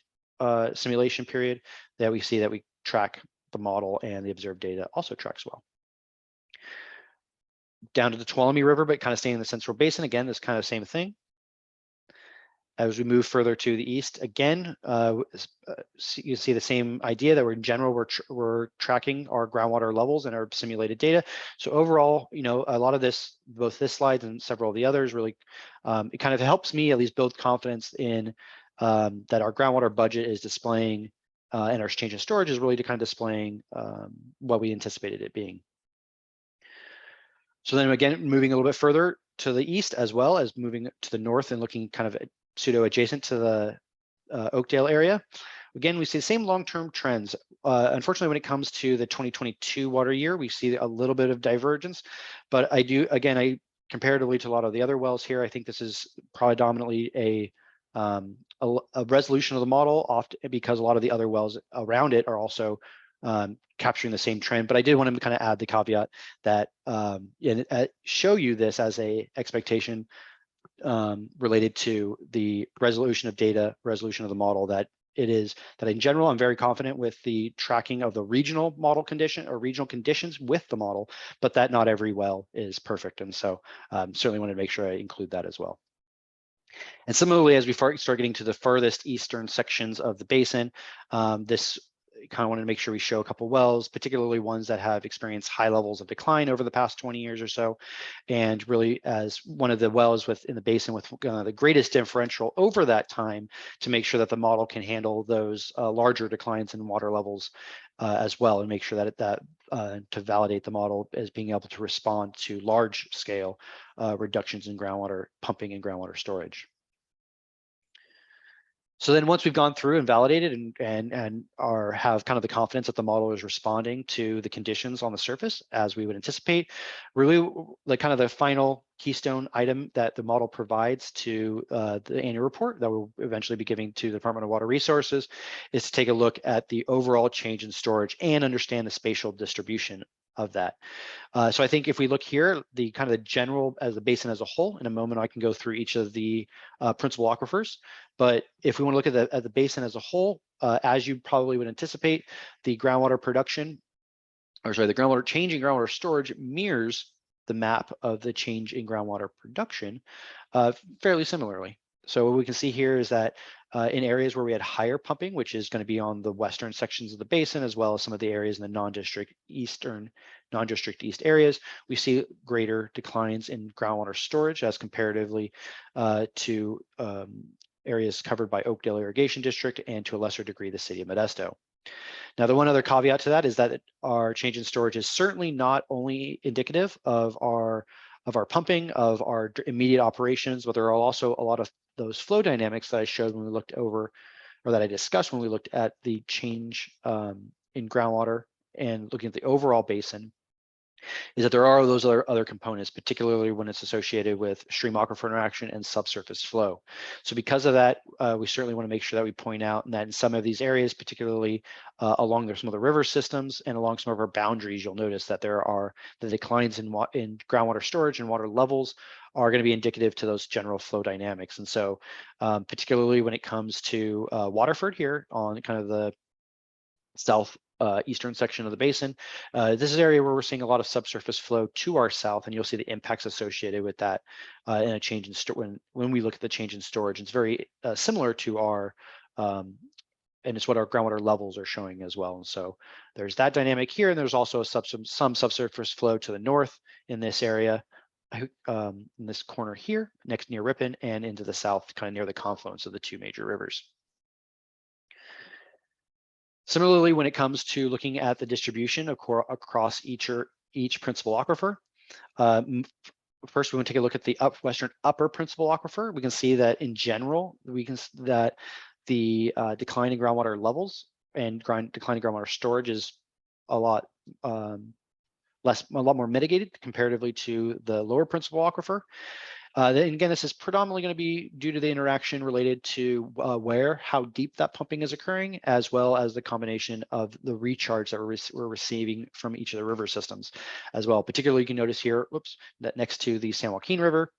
simulation period, that we see that we track the model and the observed data also tracks well. Down to the Tuolumne River, but kind of staying in the Central Basin, again, this kind of same thing. As we move further to the east, again, you see the same idea that in general, we're tracking our groundwater levels and our simulated data. So overall, a lot of this, both this slide and several of the others, really, it kind of helps me at least build confidence in that our groundwater budget is displaying, and our change in storage is really kind of displaying what we anticipated it being. So then again, moving a little bit further to the east, as well as moving to the north and looking kind of pseudo adjacent to the Oakdale area. Again, we see the same long-term trends. Unfortunately, when it comes to the 2022 water year, we see a little bit of divergence, but I comparatively to a lot of the other wells here, I think this is predominantly a resolution of the model, often because a lot of the other wells around it are also capturing the same trend. But I did want to kind of add the caveat that and show you this as a expectation related to the resolution of data, resolution of the model, that in general, I'm very confident with the tracking of the regional model condition or regional conditions with the model, but that not every well is perfect. And so certainly want to make sure I include that as well. And similarly, as we start getting to the furthest eastern sections of the basin, this kind of wanted to make sure we show a couple wells, particularly ones that have experienced high levels of decline over the past 20 years or so. And really as one of the wells in the basin with the greatest differential over that time, to make sure that the model can handle those larger declines in water levels as well, and make sure that to validate the model as being able to respond to large scale reductions in groundwater pumping and groundwater storage. So then once we've gone through and validated and have kind of the confidence that the model is responding to the conditions on the surface as we would anticipate, really like kind of the final keystone item that the model provides to the annual report that we'll eventually be giving to the Department of Water Resources is to take a look at the overall change in storage and understand the spatial distribution of that. So I think if we look here, the kind of the general as the basin as a whole, in a moment I can go through each of the principal aquifers. But if we want to look at the basin as a whole, as you probably would anticipate, the groundwater production, or sorry, the groundwater change in groundwater storage mirrors the map of the change in groundwater production fairly similarly. So what we can see here is that in areas where we had higher pumping, which is going to be on the western sections of the basin, as well as some of the areas in the non-district east areas, we see greater declines in groundwater storage as comparatively to areas covered by Oakdale Irrigation District and to a lesser degree, the city of Modesto. Now, the one other caveat to that is that our change in storage is certainly not only indicative of our pumping, of our immediate operations, but there are also a lot of those flow dynamics that I showed when we looked over, or that I discussed when we looked at the change in groundwater and looking at the overall basin, is that there are those other components, particularly when it's associated with stream aquifer interaction and subsurface flow. So because of that, we certainly want to make sure that we point out that in some of these areas, particularly along some of the river systems and along some of our boundaries, you'll notice that there are the declines in groundwater storage and water levels are going to be indicative to those general flow dynamics. And so particularly when it comes to Waterford here on kind of the south eastern section of the basin. This is an area where we're seeing a lot of subsurface flow to our south, and you'll see the impacts associated with that in a change in when we look at the change in storage. It's very similar to our and it's what our groundwater levels are showing as well. And so there's that dynamic here, and there's also some subsurface flow to the north in this area, in this corner here, near Ripon, and into the south, kind of near the confluence of the two major rivers. Similarly, when it comes to looking at the distribution across each principal aquifer, first we want to take a look at the western upper principal aquifer. We can see that in general, that the decline in groundwater levels and decline in groundwater storage is a lot more mitigated comparatively to the lower principal aquifer. Then again, this is predominantly going to be due to the interaction related to how deep that pumping is occurring, as well as the combination of the recharge that we're receiving from each of the river systems as well. Particularly, you can notice here, that next to the San Joaquin River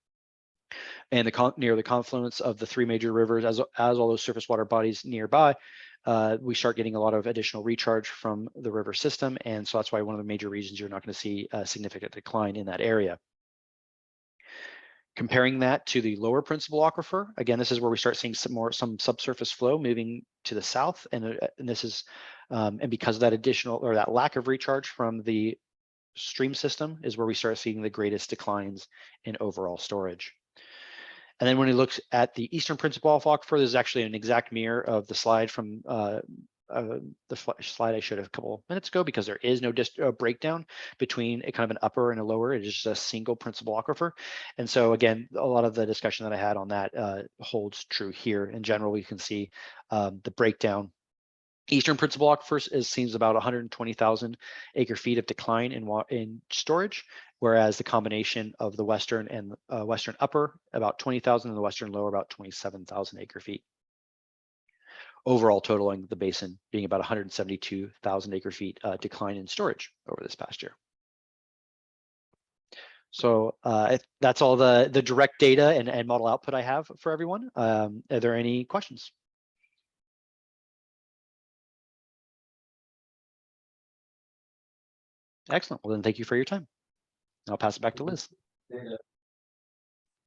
and near the confluence of the three major rivers, as all those surface water bodies nearby, we start getting a lot of additional recharge from the river system. And so that's why one of the major reasons you're not going to see a significant decline in that area. Comparing that to the lower principal aquifer, again, this is where we start seeing some subsurface flow moving to the south, and this is and because of that additional or that lack of recharge from the stream system is where we start seeing the greatest declines in overall storage. And then when we look at the eastern principal aquifer, this is actually an exact mirror of the slide from the slide I showed a couple of minutes ago, because there is no breakdown between a kind of an upper and a lower. It is just a single principal aquifer. And so again, a lot of the discussion that I had on that holds true here. In general, we can see the breakdown. Eastern principal aquifers seems about 120,000 acre feet of decline in storage, whereas the combination of the western and western upper about 20,000 and the western lower about 27,000 acre feet. Overall totaling the basin being about 172,000 acre feet decline in storage over this past year. So that's all the direct data and model output I have for everyone. Are there any questions? Excellent. Well, then thank you for your time. I'll pass it back to Liz. Data.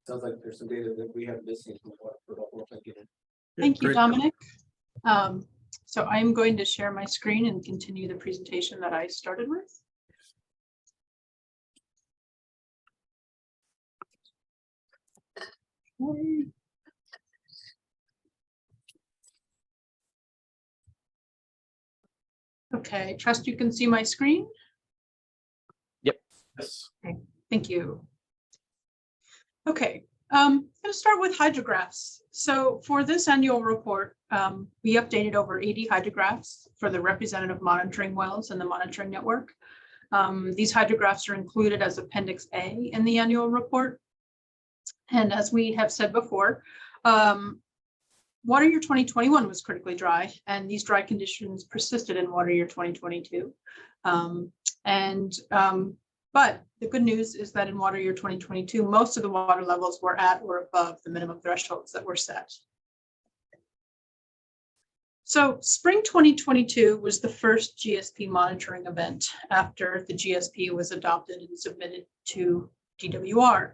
Sounds like there's some data that we have missing from what we're thinking. Thank you, great. Dominic. So I'm going to share my screen and continue the presentation that I started with. Okay, trust you can see my screen. Yes. Okay, thank you. Okay, I'm going to start with hydrographs. So for this annual report, we updated over 80 hydrographs for the representative monitoring wells and the monitoring network. These hydrographs are included as Appendix A in the annual report. And as we have said before, water year 2021 was critically dry, and these dry conditions persisted in water year 2022. But the good news is that in water year 2022, most of the water levels were at or above the minimum thresholds that were set. So spring 2022 was the first GSP monitoring event after the GSP was adopted and submitted to DWR.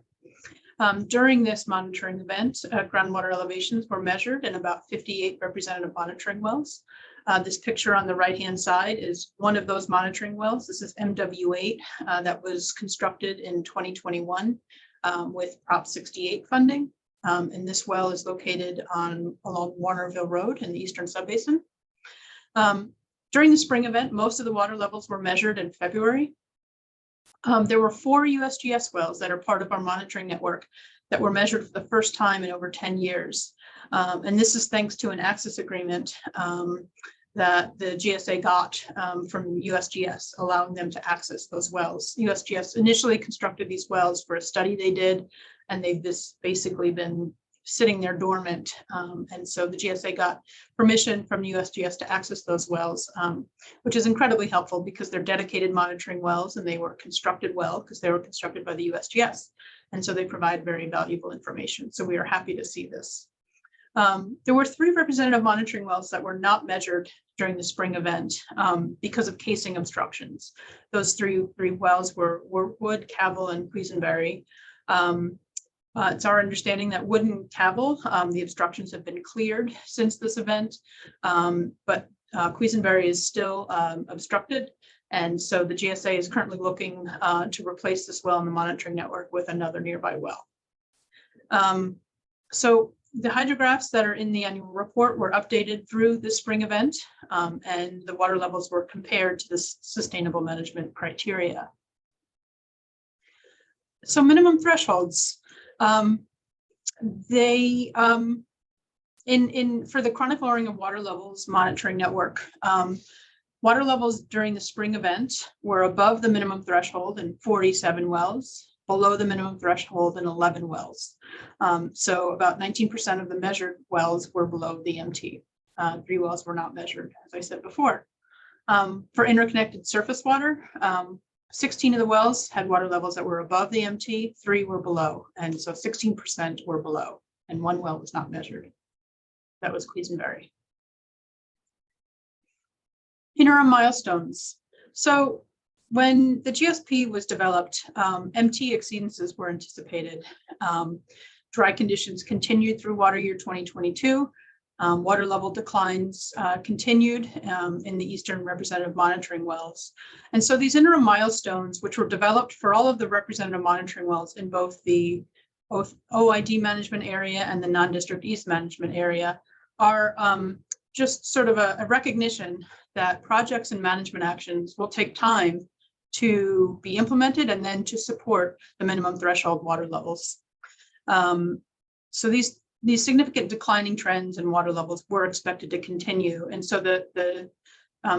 During this monitoring event, groundwater elevations were measured in about 58 representative monitoring wells. This picture on the right-hand side is one of those monitoring wells. This is MW8 that was constructed in 2021 with Prop 68 funding. And this well is located along Warnerville Road in the Eastern Subbasin. During the spring event, most of the water levels were measured in February. There were 4 USGS wells that are part of our monitoring network that were measured for the first time in over 10 years. And this is thanks to an access agreement that the GSA got from USGS, allowing them to access those wells. USGS initially constructed these wells for a study they did, and they've basically been sitting there dormant. And so the GSA got permission from USGS to access those wells, which is incredibly helpful because they're dedicated monitoring wells and they were constructed well because they were constructed by the USGS. And so they provide very valuable information. So we are happy to see this. There were 3 representative monitoring wells that were not measured during the spring event because of casing obstructions. Those three wells were Wood, Cavil, and Quisenberry. It's our understanding that Wood and Cavil, the obstructions have been cleared since this event, but Quisenberry is still obstructed. And so the GSA is currently looking to replace this well in the monitoring network with another nearby well. So the hydrographs that are in the annual report were updated through the spring event, and the water levels were compared to the sustainable management criteria. So minimum thresholds. For the chronic lowering of water levels monitoring network, water levels during the spring event were above the minimum threshold in 47 wells, below the minimum threshold in 11 wells. So about 19% of the measured wells were below the MT. 3 wells were not measured, as I said before. For interconnected surface water, 16 of the wells had water levels that were above the MT, 3 were below, and so 16% were below, and 1 well was not measured. That was Quisenberry. Interim milestones. So when the GSP was developed, MT exceedances were anticipated. Dry conditions continued through water year 2022. Water level declines continued in the Eastern representative monitoring wells. And so these interim milestones, which were developed for all of the representative monitoring wells in both the OID management area and the non-district east management area, are just sort of a recognition that projects and management actions will take time to be implemented and then to support the minimum threshold water levels. So these significant declining trends in water levels were expected to continue. And so the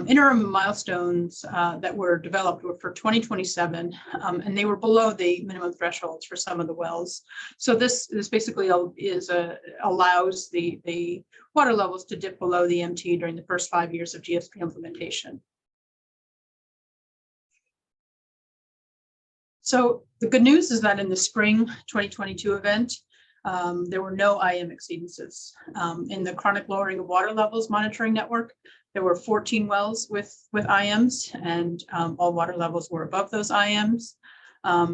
interim milestones that were developed were for 2027, and they were below the minimum thresholds for some of the wells. So this basically allows the water levels to dip below the MT during the first 5 years of GSP implementation. So the good news is that in the spring 2022 event, there were no IM exceedances. In the chronic lowering of water levels monitoring network, there were 14 wells with IMs, and all water levels were above those IMs.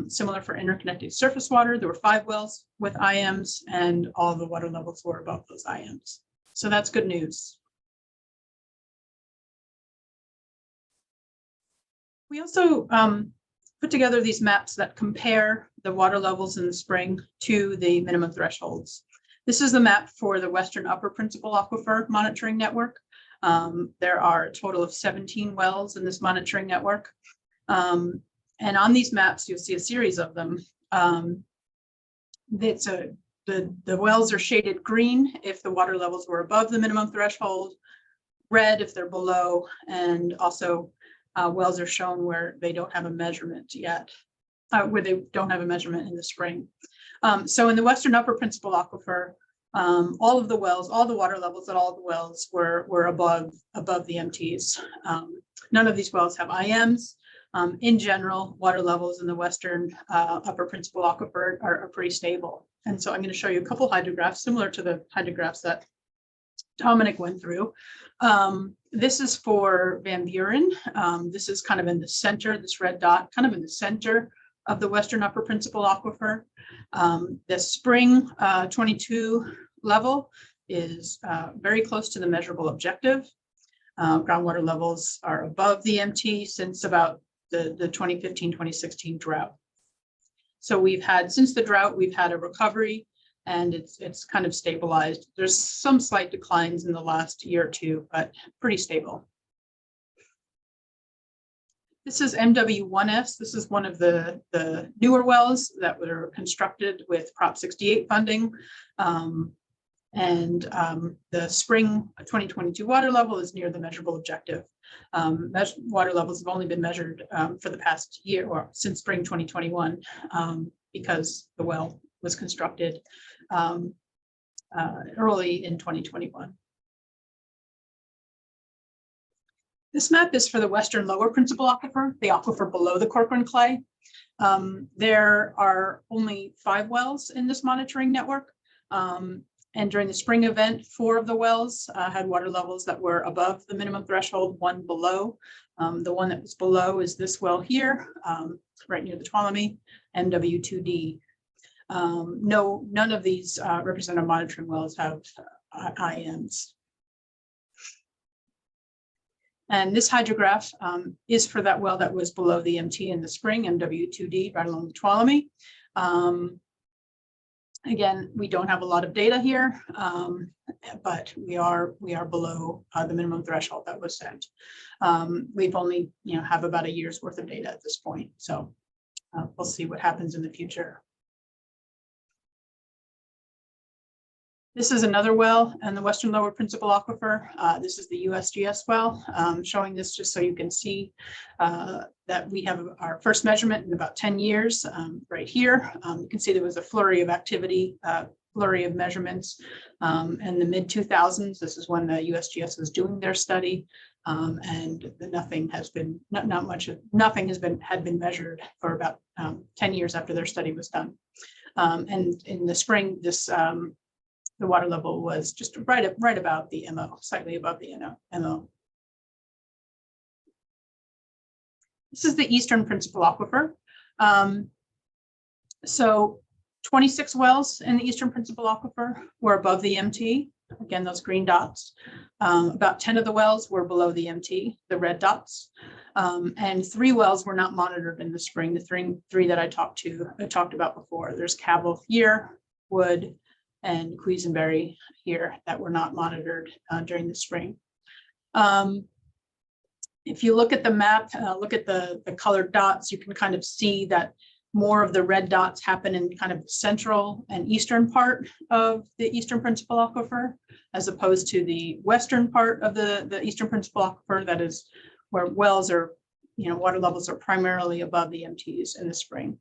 Similar for interconnected surface water, there were 5 wells with IMs, and all of the water levels were above those IMs. So that's good news. We also put together these maps that compare the water levels in the spring to the minimum thresholds. This is the map for the Western Upper Principal Aquifer Monitoring Network. There are a total of 17 wells in this monitoring network. And on these maps, you'll see a series of them. It's a the wells are shaded green if the water levels were above the minimum threshold, red if they're below, and also wells are shown where they don't have a measurement yet, where they don't have a measurement in the spring. So in the Western Upper Principal Aquifer, all of the wells, all the water levels at all the wells were above the MTs. None of these wells have IMs. In general, water levels in the Western Upper Principal Aquifer are pretty stable. And so I'm going to show you a couple hydrographs similar to the hydrographs that Dominic went through. This is for Van Buren. This is kind of in the center, this red dot, kind of in the center of the Western Upper Principal Aquifer. The spring 22 level is very close to the measurable objective. Groundwater levels are above the MT since about the 2015-2016 drought. So we've had, since the drought, we've had a recovery, and it's kind of stabilized. There's some slight declines in the last year or two, but pretty stable. This is MW1S. This is one of the newer wells that were constructed with Prop 68 funding. The spring 2022 water level is near the measurable objective. Water levels have only been measured for the past year, or since spring 2021, because the well was constructed early in 2021. This map is for the Western Lower Principal Aquifer, the aquifer below the Corcoran Clay. There are only 5 wells in this monitoring network. And during the spring event, 4 of the wells had water levels that were above the minimum threshold, 1 below. The one that was below is this well here, right near the Tuolumne, MW2D. None of these representative monitoring wells have IMs. And this hydrograph is for that well that was below the MT in the spring, MW2D, right along the Tuolumne. Again, we don't have a lot of data here, but we are below the minimum threshold that was set. We've only have about a year's worth of data at this point, so we'll see what happens in the future. This is another well in the Western Lower Principal Aquifer. This is the USGS well, showing this just so you can see that we have our first measurement in about 10 years right here. You can see there was a flurry of activity, flurry of measurements in the mid 2000s. This is when the USGS was doing their study, and nothing has been, nothing had been measured for about 10 years after their study was done. And in the spring, this the water level was just right about the MO, slightly above the MO. This is the Eastern Principal Aquifer. So 26 wells in the Eastern Principal Aquifer were above the MT. Again, those green dots. About 10 of the wells were below the MT, the red dots. And 3 wells were not monitored in the spring. The three that I talked about before. There's Cabell here, Wood, and Quisenberry here that were not monitored during the spring. If you look at the map, look at the colored dots, you can kind of see that more of the red dots happen in kind of the central and eastern part of the Eastern Principal Aquifer, as opposed to the western part of the Eastern Principal Aquifer, that is where wells are, water levels are primarily above the MTs in the spring.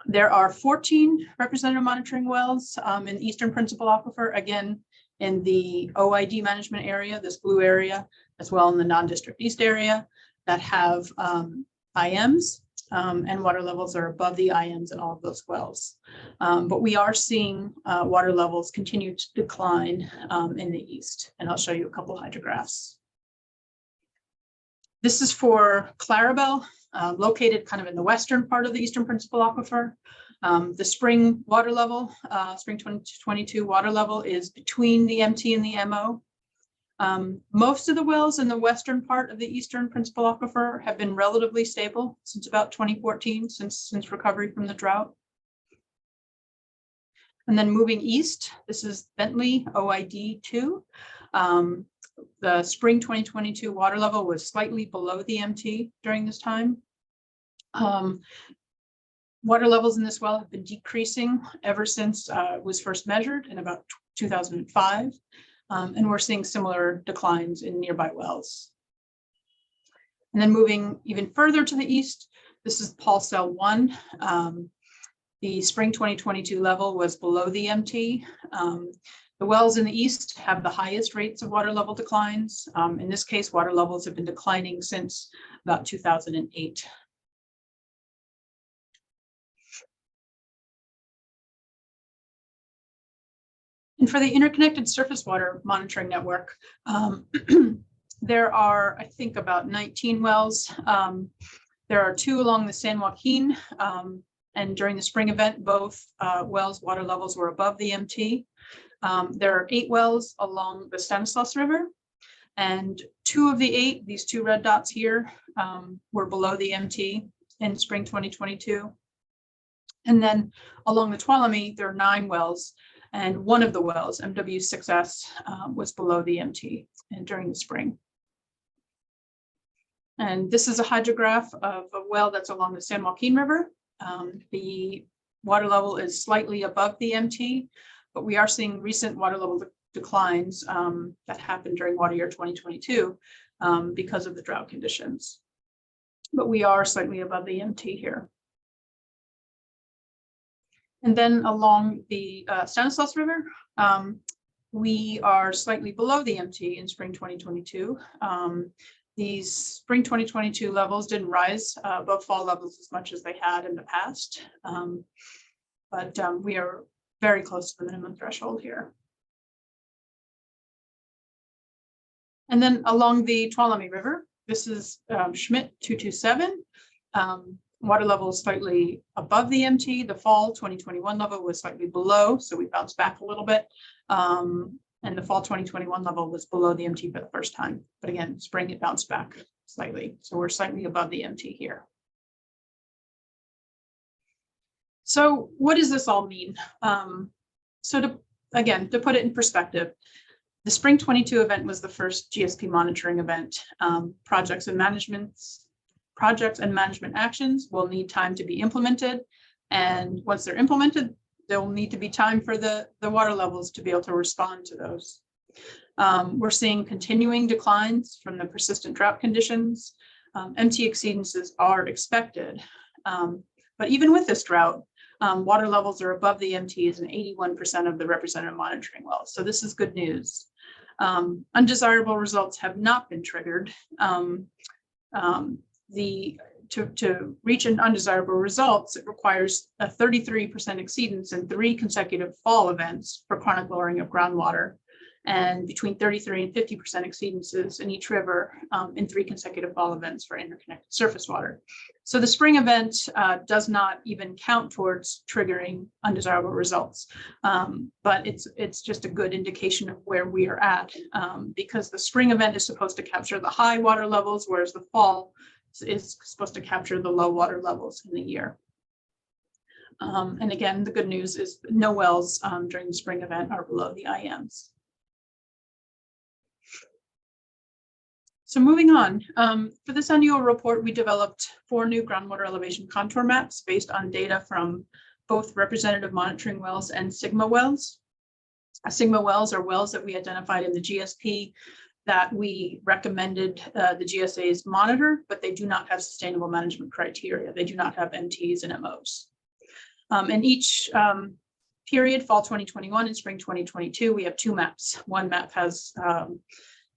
There are 14 representative monitoring wells in the Eastern Principal Aquifer, again, in the OID management area, this blue area, as well in the non-district east area, that have IMs, and water levels are above the IMs in all of those wells. But we are seeing water levels continue to decline in the east, and I'll show you a couple of hydrographs. This is for Clarabelle, located kind of in the western part of the Eastern Principal Aquifer. The spring water level, spring 2022 water level is between the MT and the MO. Most of the wells in the western part of the Eastern Principal Aquifer have been relatively stable since about 2014, since recovery from the drought. And then moving east, this is Bentley OID 2. The spring 2022 water level was slightly below the MT during this time. Water levels in this well have been decreasing ever since it was first measured in about 2005. And we're seeing similar declines in nearby wells. And then moving even further to the east, this is Paul Cell 1. The spring 2022 level was below the MT. The wells in the east have the highest rates of water level declines. In this case, water levels have been declining since about 2008. And for the interconnected surface water monitoring network, there are, I think, about 19 wells. There are 2 along the San Joaquin, and during the spring event, both wells' water levels were above the MT. There are 8 wells along the Stanislaus River, and 2 of the 8, these 2 red dots here, were below the MT in spring 2022. And then along the Tuolumne, there are 9 wells, and one of the wells, MW6S, was below the MT and during the spring. And this is a hydrograph of a well that's along the San Joaquin River. The water level is slightly above the MT, but we are seeing recent water level declines that happened during water year 2022 because of the drought conditions. But we are slightly above the MT here. And then along the Stanislaus River, we are slightly below the MT in spring 2022. These spring 2022 levels didn't rise above fall levels as much as they had in the past, but we are very close to the minimum threshold here. And then along the Tuolumne River, this is Schmidt 227. Water level is slightly above the MT. The fall 2021 level was slightly below, so we bounced back a little bit. And the fall 2021 level was below the MT for the first time. But again, spring it bounced back slightly. So we're slightly above the MT here. So what does this all mean? So to put it in perspective, the spring 22 event was the first GSP monitoring event. Projects and management actions will need time to be implemented. And once they're implemented, there will need to be time for the water levels to be able to respond to those. We're seeing continuing declines from the persistent drought conditions. MT exceedances are expected. But even with this drought, water levels are above the MTs in 81% of the representative monitoring wells. So this is good news. Undesirable results have not been triggered. To reach an undesirable results, it requires a 33% exceedance in 3 consecutive fall events for chronic lowering of groundwater, and between 33 and 50% exceedances in each river in 3 consecutive fall events for interconnected surface water. So the spring event does not even count towards triggering undesirable results, but it's just a good indication of where we are at, because the spring event is supposed to capture the high water levels, whereas the fall is supposed to capture the low water levels in the year. And again, the good news is no wells during the spring event are below the IMs. So moving on, for this annual report, we developed 4 new groundwater elevation contour maps based on data from both representative monitoring wells and Sigma wells. Sigma wells are wells that we identified in the GSP that we recommended the GSAs monitor, but they do not have sustainable management criteria. They do not have MTs and MOs. In each period, fall 2021 and spring 2022, we have 2 maps. One map has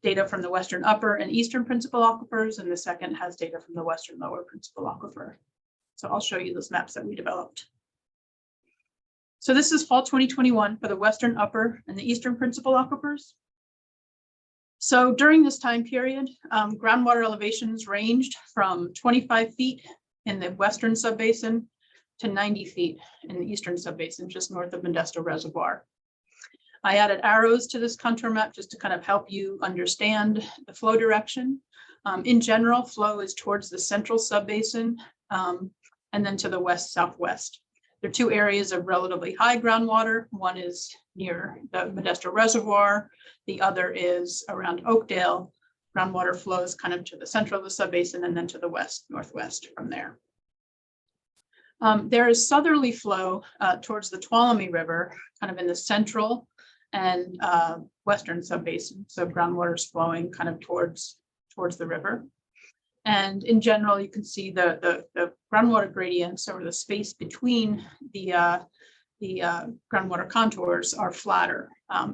data from the Western Upper and Eastern Principal Aquifers, and the second has data from the Western Lower Principal Aquifer. So I'll show you those maps that we developed. So this is fall 2021 for the Western Upper and the Eastern Principal Aquifers. So during this time period, groundwater elevations ranged from 25 feet in the Western Subbasin to 90 feet in the Eastern Subbasin, just north of Modesto Reservoir. I added arrows to this contour map just to kind of help you understand the flow direction. In general, flow is towards the central subbasin and then to the west-southwest. There are 2 areas of relatively high groundwater. One is near the Modesto Reservoir. The other is around Oakdale. Groundwater flows kind of to the central of the subbasin and then to the west-northwest from there. There is southerly flow towards the Tuolumne River, kind of in the central and western subbasin. So groundwater is flowing kind of towards the river. And in general, you can see the groundwater gradients, or the space between the groundwater contours, are flatter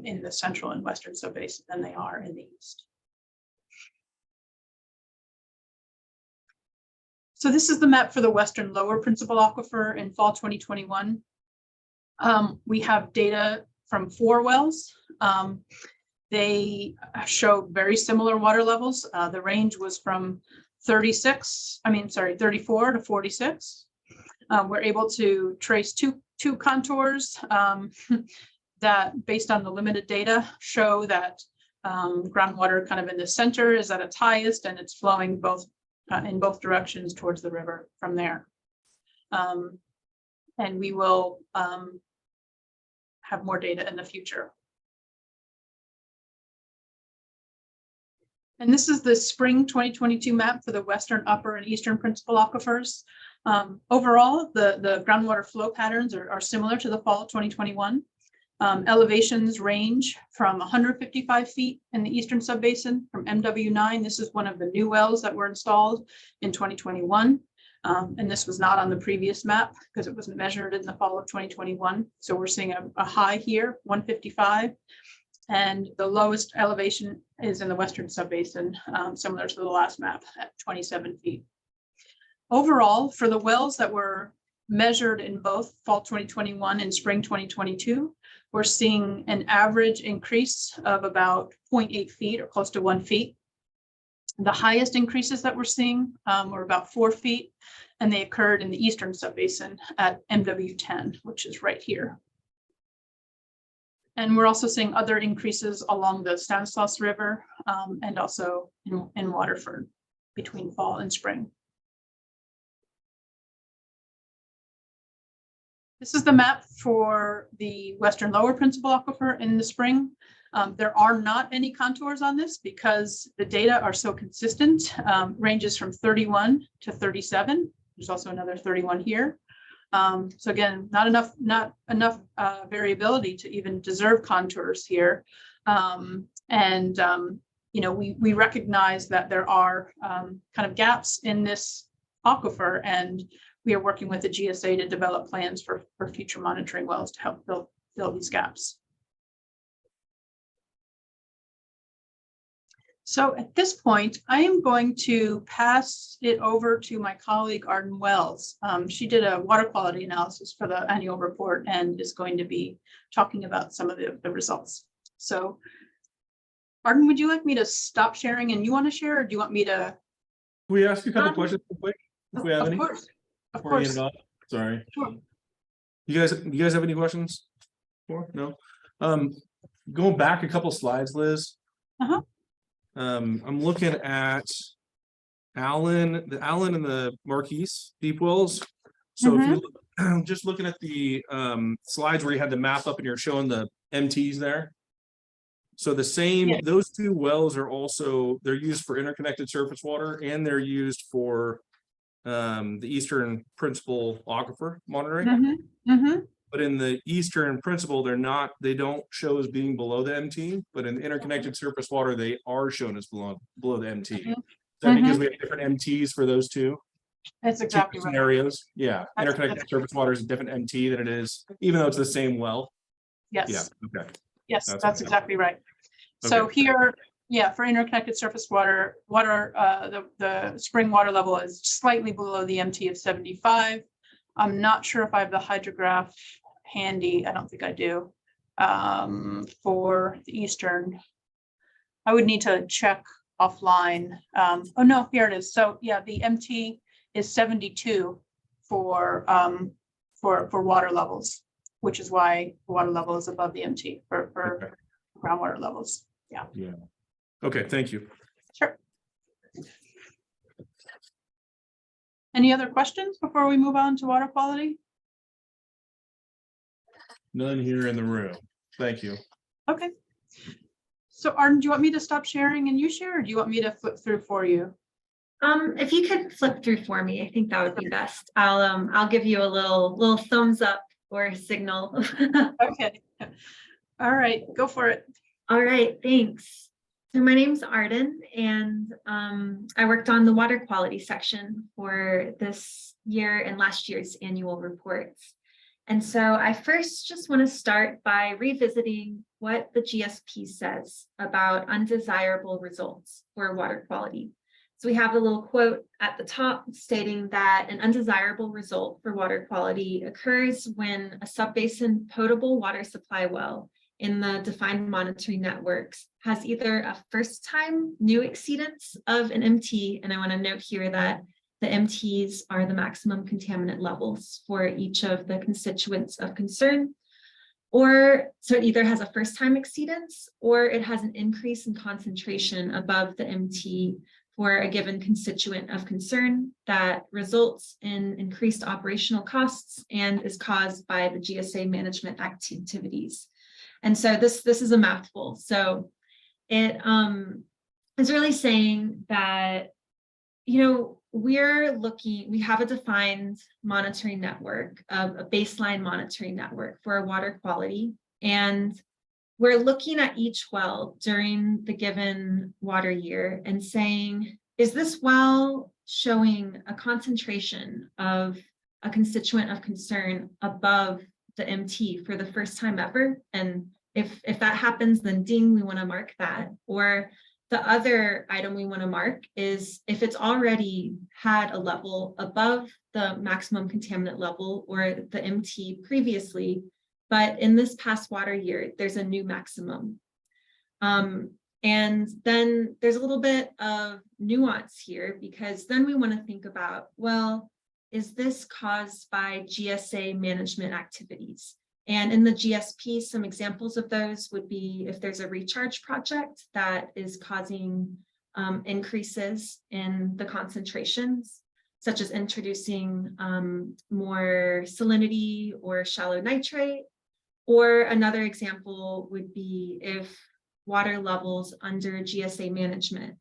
in the central and western subbasin than they are in the east. So this is the map for the western lower principal aquifer in fall 2021. We have data from 4 wells. They showed very similar water levels. The range was from 34 to 46. We're able to trace two contours that, based on the limited data, show that groundwater kind of in the center is at its highest, and it's flowing in both directions towards the river from there. And we will have more data in the future. And this is the spring 2022 map for the western, upper, and eastern principal aquifers. Overall, the groundwater flow patterns are similar to the fall of 2021. Elevations range from 155 feet in the eastern subbasin from MW9. This is one of the new wells that were installed in 2021. And this was not on the previous map because it wasn't measured in the fall of 2021. So we're seeing a high here, 155. And the lowest elevation is in the western subbasin, similar to the last map at 27 feet. Overall, for the wells that were measured in both fall 2021 and spring 2022, we're seeing an average increase of about 0.8 feet, or close to 1 feet. The highest increases that we're seeing were about 4 feet, and they occurred in the eastern subbasin at MW10, which is right here. And we're also seeing other increases along the Stanislaus River and also in Waterford between fall and spring. This is the map for the western lower principal aquifer in the spring. There are not any contours on this because the data are so consistent, ranges from 31 to 37. There's also another 31 here. So again, not enough variability to even deserve contours here. You know, we recognize that there are kind of gaps in this aquifer, and we are working with the GSA to develop plans for future monitoring wells to help fill these gaps. So at this point, I am going to pass it over to my colleague, Arden Wells. She did a water quality analysis for the annual report and is going to be talking about some of the results. So Arden, would you like me to stop sharing and you want to share, or do you want me to? Can we ask you a couple questions real quick, if we have any? Of course, of Before we course. end it off? Sorry. Sure. You guys have any questions? No. Going back a couple slides, Liz. Uh-huh. I'm looking at the Allen and the Marquise deep wells. So if you look, just looking at the slides where you had the map up and you're showing the MTs there. So the same, Yeah. Those 2 wells are also, they're used for interconnected surface water, and they're used for the eastern principal aquifer monitoring. But in the eastern principal, they don't show as being below the MT, but in the interconnected surface water, they are shown as below the MT. Is that because we have different MTs for those 2? That's exactly right. Scenarios? Yeah, interconnected surface water is a different MT than it is, even though it's the same well. Yes. Yeah, okay. Yes, That's that's okay. exactly right. So Okay. here, yeah, for interconnected surface water, the spring water level is slightly below the MT of 75. I'm not sure if I have the hydrograph handy. I don't think I do. For the eastern, I would need to check offline. Oh no, here it is. So yeah, the MT is 72 for water levels, which is why the water level is above the MT for groundwater levels. Yeah. Yeah. Okay, thank you. Sure. Any other questions before we move on to water quality? None here in the room. Thank you. Okay. So Arden, do you want me to stop sharing and you share, or do you want me to flip through for you? If you could flip through for me, I think that would be best. I'll give you a little thumbs up or signal. Okay. All right, go for it. All right, thanks. So my name's Arden, and I worked on the water quality section for this year and last year's annual reports. And so I first just want to start by revisiting what the GSP says about undesirable results for water quality. So we have a little quote at the top stating that an undesirable result for water quality occurs when a subbasin potable water supply well in the defined monitoring networks has either a first time new exceedance of an MT, and I want to note here that the MTs are the maximum contaminant levels for each of the constituents of concern, or so it either has a first time exceedance or it has an increase in concentration above the MT for a given constituent of concern that results in increased operational costs and is caused by the GSA management activities. And so this is a mouthful. So it is really saying that, we have a defined monitoring network, a baseline monitoring network for water quality. And we're looking at each well during the given water year and saying, is this well showing a concentration of a constituent of concern above the MT for the first time ever? And if that happens, then ding, we want to mark that. Or the other item we want to mark is if it's already had a level above the maximum contaminant level or the MT previously, but in this past water year, there's a new maximum. And then there's a little bit of nuance here, because then we want to think about, well, is this caused by GSA management activities? And in the GSP, some examples of those would be if there's a recharge project that is causing increases in the concentrations, such as introducing more salinity or shallow nitrate. Or another example would be if water levels under GSA management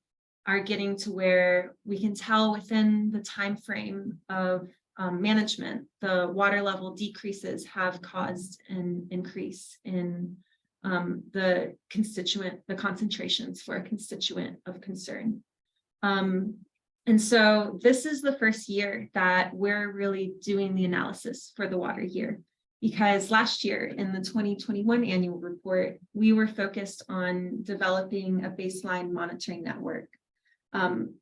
are getting to where we can tell within the time frame of management, the water level decreases have caused an increase in the concentrations for a constituent of concern. And so this is the first year that we're really doing the analysis for the water year, because last year in the 2021 annual report, we were focused on developing a baseline monitoring network.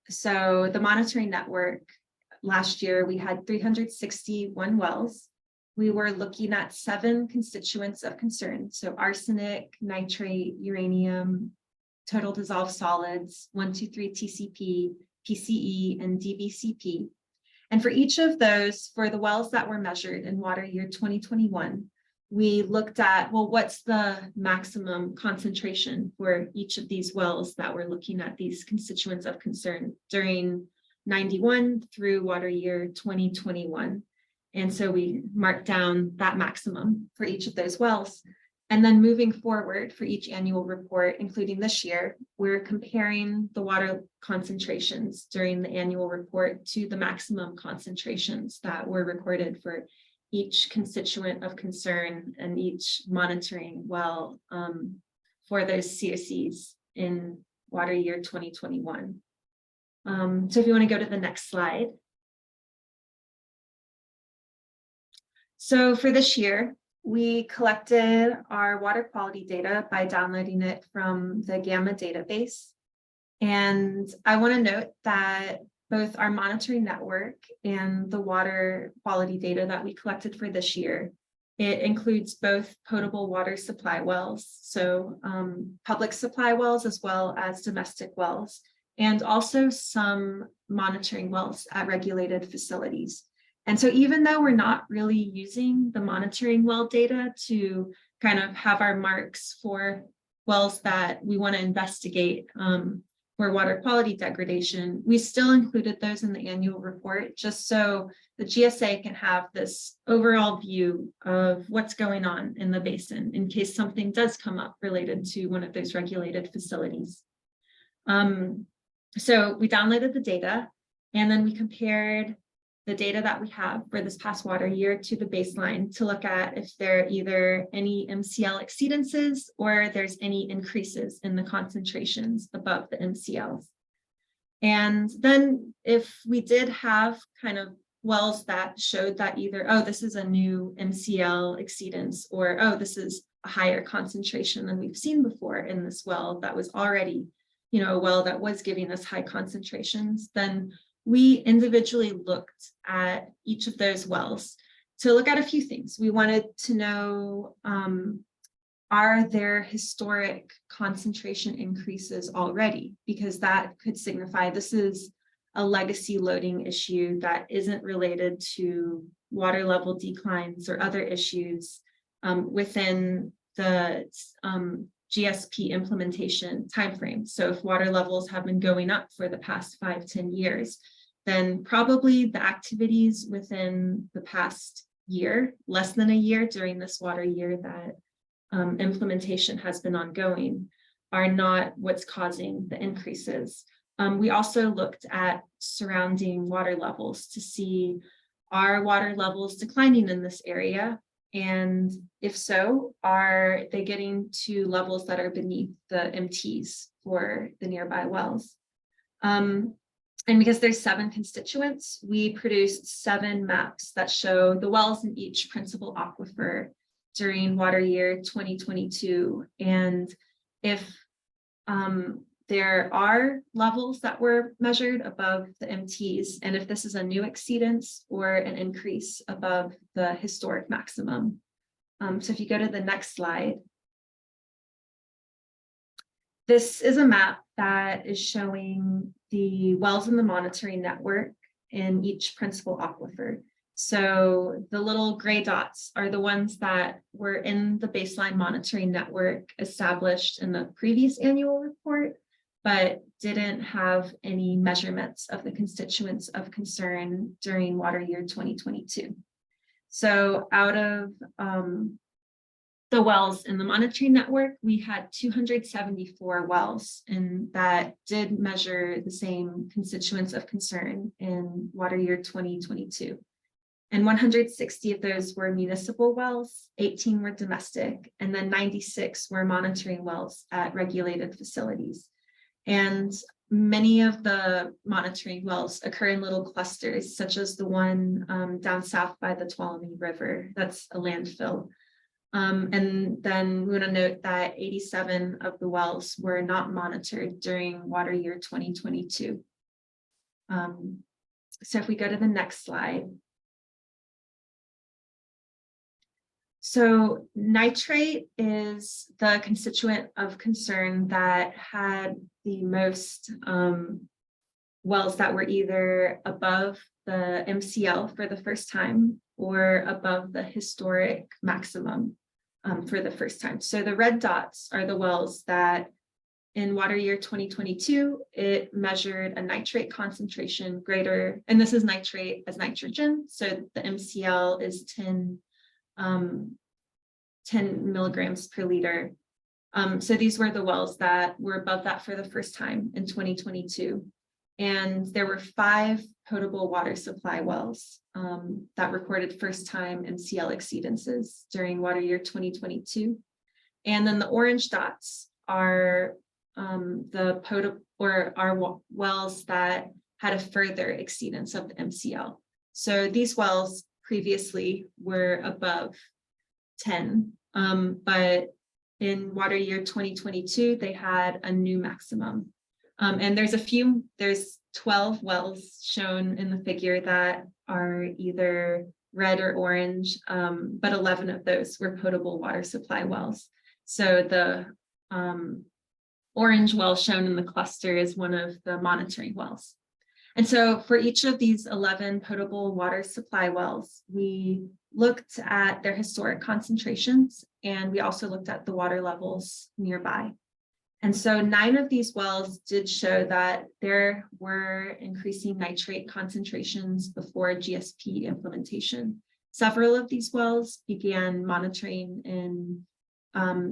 So the monitoring network, last year, we had 361 wells. We were looking at 7 constituents of concern. So arsenic, nitrate, uranium, total dissolved solids, 123 TCP, PCE, and DVCP. And for each of those, for the wells that were measured in water year 2021, we looked at, well, what's the maximum concentration for each of these wells that we're looking at these constituents of concern during 91 through water year 2021. And so we marked down that maximum for each of those wells. And then moving forward for each annual report, including this year, we're comparing the water concentrations during the annual report to the maximum concentrations that were recorded for each constituent of concern and each monitoring well for those COCs in water year 2021. So if you want to go to the next slide. So for this year, we collected our water quality data by downloading it from the GAMMA database. And I want to note that both our monitoring network and the water quality data that we collected for this year, it includes both potable water supply wells, so public supply wells as well as domestic wells, and also some monitoring wells at regulated facilities. And so even though we're not really using the monitoring well data to kind of have our marks for wells that we want to investigate for water quality degradation, we still included those in the annual report, just so the GSA can have this overall view of what's going on in the basin in case something does come up related to one of those regulated facilities. So we downloaded the data, And then we compared the data that we have for this past water year to the baseline to look at if there are either any MCL exceedances or there's any increases in the concentrations above the MCLs. And then if we did have kind of wells that showed that either, oh, this is a new MCL exceedance, or, oh, this is a higher concentration than we've seen before in this well that was already, you know, a well that was giving us high concentrations, then we individually looked at each of those wells to look at a few things. We wanted to know, are there historic concentration increases already? Because that could signify this is a legacy loading issue that isn't related to water level declines or other issues within the GSP implementation timeframe. So if water levels have been going up for the past 5-10 years, then probably the activities within the past year, less than a year during this water year that implementation has been ongoing, are not what's causing the increases. We also looked at surrounding water levels to see, are water levels declining in this area? And if so, are they getting to levels that are beneath the MTs for the nearby wells? And because there's 7 constituents, we produced 7 maps that show the wells in each principal aquifer during water year 2022. And if there are levels that were measured above the MTs, and if this is a new exceedance or an increase above the historic maximum. So if you go to the next slide, this is a map that is showing the wells in the monitoring network in each principal aquifer. So the little gray dots are the ones that were in the baseline monitoring network established in the previous annual report, but didn't have any measurements of the constituents of concern during water year 2022. So out of the wells in the monitoring network, we had 274 wells, and that did measure the same constituents of concern in water year 2022. And 160 of those were municipal wells, 18 were domestic, and then 96 were monitoring wells at regulated facilities. And many of the monitoring wells occur in little clusters, such as the one down south by the Tuolumne River. That's a landfill. And then we want to note that 87 of the wells were not monitored during water year 2022. So if we go to the next slide. So nitrate is the constituent of concern that had the most wells that were either above the MCL for the first time or above the historic maximum for the first time. So the red dots are the wells that in water year 2022, it measured a nitrate concentration greater, and this is nitrate as nitrogen. So the MCL is 10 milligrams per liter. So these were the wells that were above that for the first time in 2022. And there were 5 potable water supply wells that recorded first time MCL exceedances during water year 2022. And then the orange dots are the potable or are wells that had a further exceedance of the MCL. So these wells previously were above 10, but in water year 2022, they had a new maximum. And there's 12 wells shown in the figure that are either red or orange, but 11 of those were potable water supply wells. So the orange well shown in the cluster is one of the monitoring wells. And so for each of these 11 potable water supply wells, we looked at their historic concentrations, and we also looked at the water levels nearby. And so 9 of these wells did show that there were increasing nitrate concentrations before GSP implementation. Several of these wells began monitoring in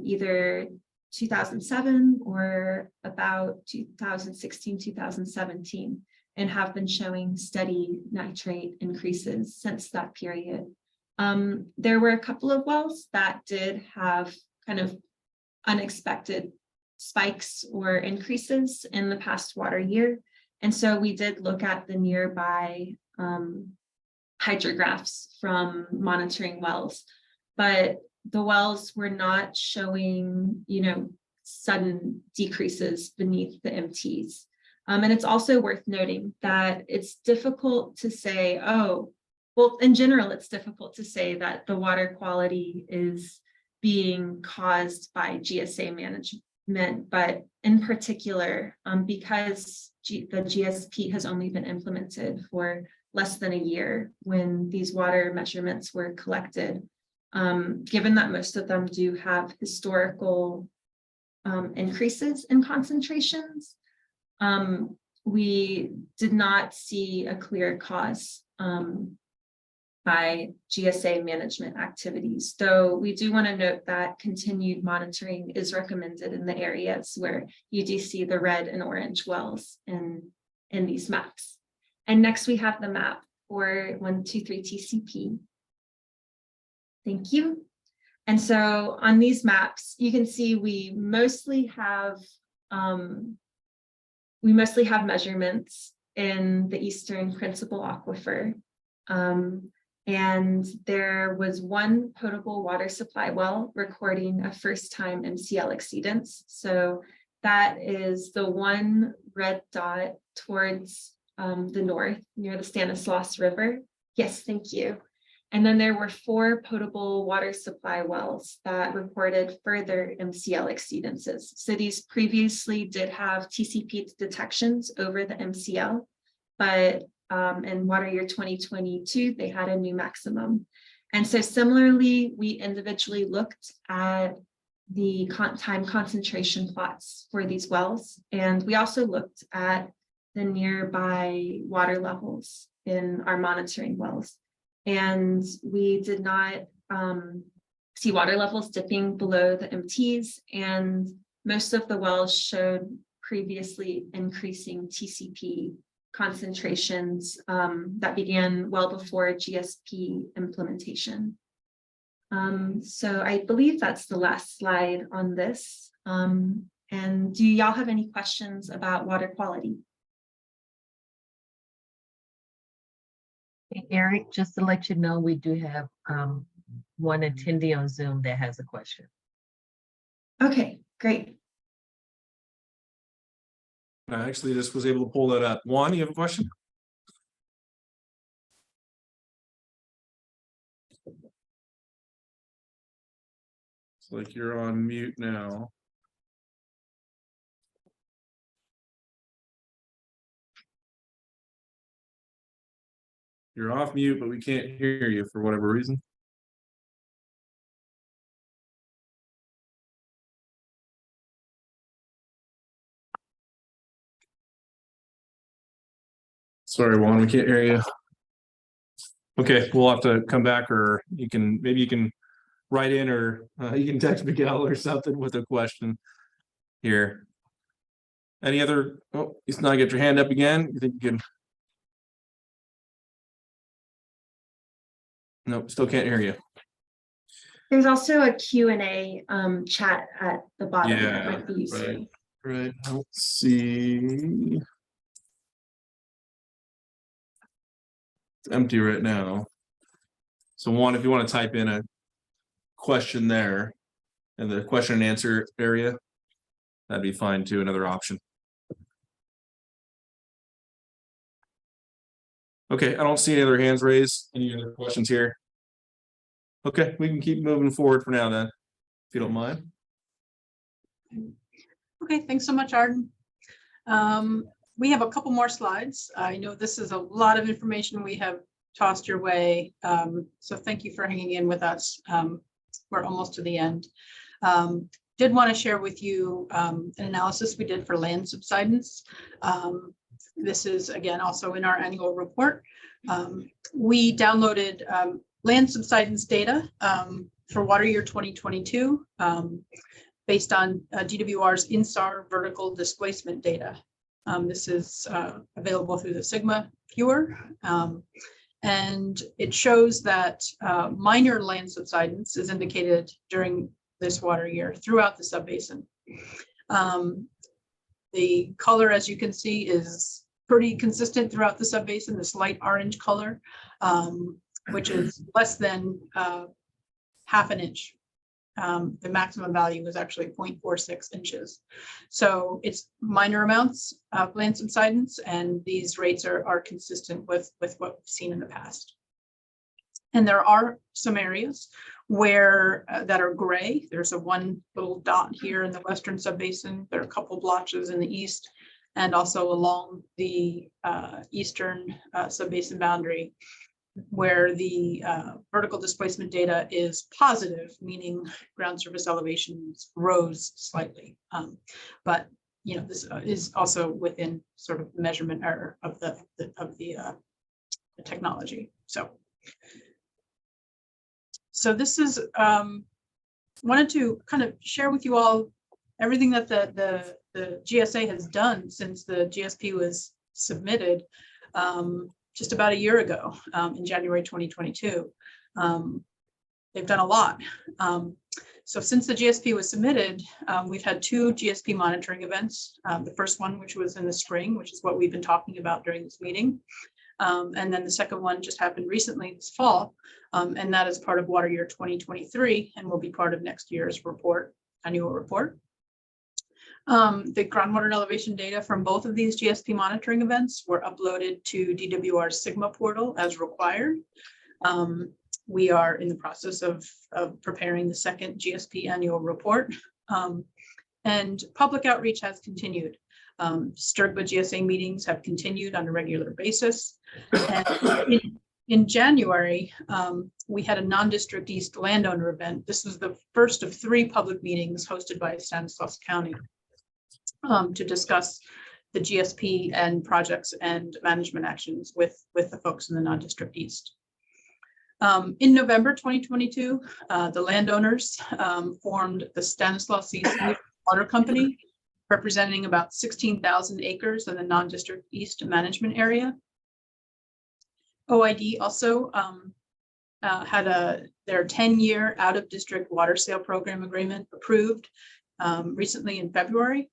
either 2007 or about 2016, 2017. and have been showing steady nitrate increases since that period. There were a couple of wells that did have kind of unexpected spikes or increases in the past water year. And so we did look at the nearby hydrographs from monitoring wells, but the wells were not showing, sudden decreases beneath the MTs. And it's also worth noting that it's difficult to say, in general, it's difficult to say that the water quality is being caused by GSA management, but in particular, because the GSP has only been implemented for less than a year when these water measurements were collected, given that most of them do have historical increases in concentrations, we did not see a clear cause by GSA management activities, though we do want to note that continued monitoring is recommended in the areas where you do see the red and orange wells in these maps. And next we have the map for 123 TCP. Thank you. And so on these maps, you can see we mostly have measurements in the Eastern Principal Aquifer. And there was one potable water supply well recording a first-time MCL exceedance. So that is the one red dot towards the north near the Stanislaus River. Yes, thank you. And then there were 4 potable water supply wells that reported further MCL exceedances. So these previously did have TCP detections over the MCL, but in water year 2022, they had a new maximum. And so similarly, we individually looked at the time concentration plots for these wells. And we also looked at the nearby water levels in our monitoring wells. And we did not see water levels dipping below the MTs, and most of the wells showed previously increasing TCP concentrations that began well before GSP implementation. So I believe that's the last slide on this. And do y'all have any questions about water quality? Hey, Eric, just to let you know, we do have one attendee on Zoom that has a question. Okay, great. I actually just was able to pull that up. Juan, you have a question? It's like you're on mute now. You're off mute, but we can't hear you for whatever reason. Sorry, Juan, we can't hear you. Okay, we'll have to come back, or maybe you can write in, or you can text Miguel or something with a question here. Any other? Oh, you still not get your hand up again. You think you can? Nope, still can't hear you. There's also a Q&A chat at the bottom that might be useful. Right. Let's see. It's empty right now. So Juan, if you want to type in a question there in the question and answer area, that'd be fine too, another option. Okay, I don't see any other hands raised. Any other questions here? Okay, we can keep moving forward for now then, if you don't mind. Okay, thanks so much, Arden. We have a couple more slides. I know this is a lot of information we have tossed your way, so thank you for hanging in with us. We're almost to the end. Did want to share with you an analysis we did for land subsidence. This is, again, also in our annual report. We downloaded land subsidence data for water year 2022 based on DWR's INSAR vertical displacement data. This is available through the Sigma viewer. And it shows that minor land subsidence is indicated during this water year throughout the subbasin. The color, as you can see, is pretty consistent throughout the subbasin, this light orange color, which is less than half an inch. The maximum value was actually 0.46 inches. So it's minor amounts of land subsidence, and these rates are consistent with what we've seen in the past. And there are some areas where that are gray. There's a one little dot here in the western subbasin. There are a couple blotches in the east, and also along the eastern subbasin boundary, where the vertical displacement data is positive, meaning ground surface elevations rose slightly. But this is also within sort of measurement error of the technology. So this is wanted to kind of share with you all everything that the GSA has done since the GSP was submitted. Just about a year ago, in January 2022. They've done a lot. So since the GSP was submitted, we've had 2 GSP monitoring events. The first one, which was in the spring, which is what we've been talking about during this meeting. And then the second one just happened recently this fall. And that is part of water year 2023 and will be part of next year's report, annual report. The groundwater and elevation data from both of these GSP monitoring events were uploaded to DWR's Sigma portal as required. We are in the process of preparing the second GSP annual report, and public outreach has continued. STRGBA GSA meetings have continued on a regular basis. And in January, we had a non-district East landowner event. This was the first of 3 public meetings hosted by Stanislaus County. To discuss the GSP and projects and management actions with the folks in the non-district East. In November 2022, the landowners formed the Stanislaus East Water Company, representing about 16,000 acres in the non-district East management area. OID also had their 10-year out-of-district water sale program agreement approved recently in February.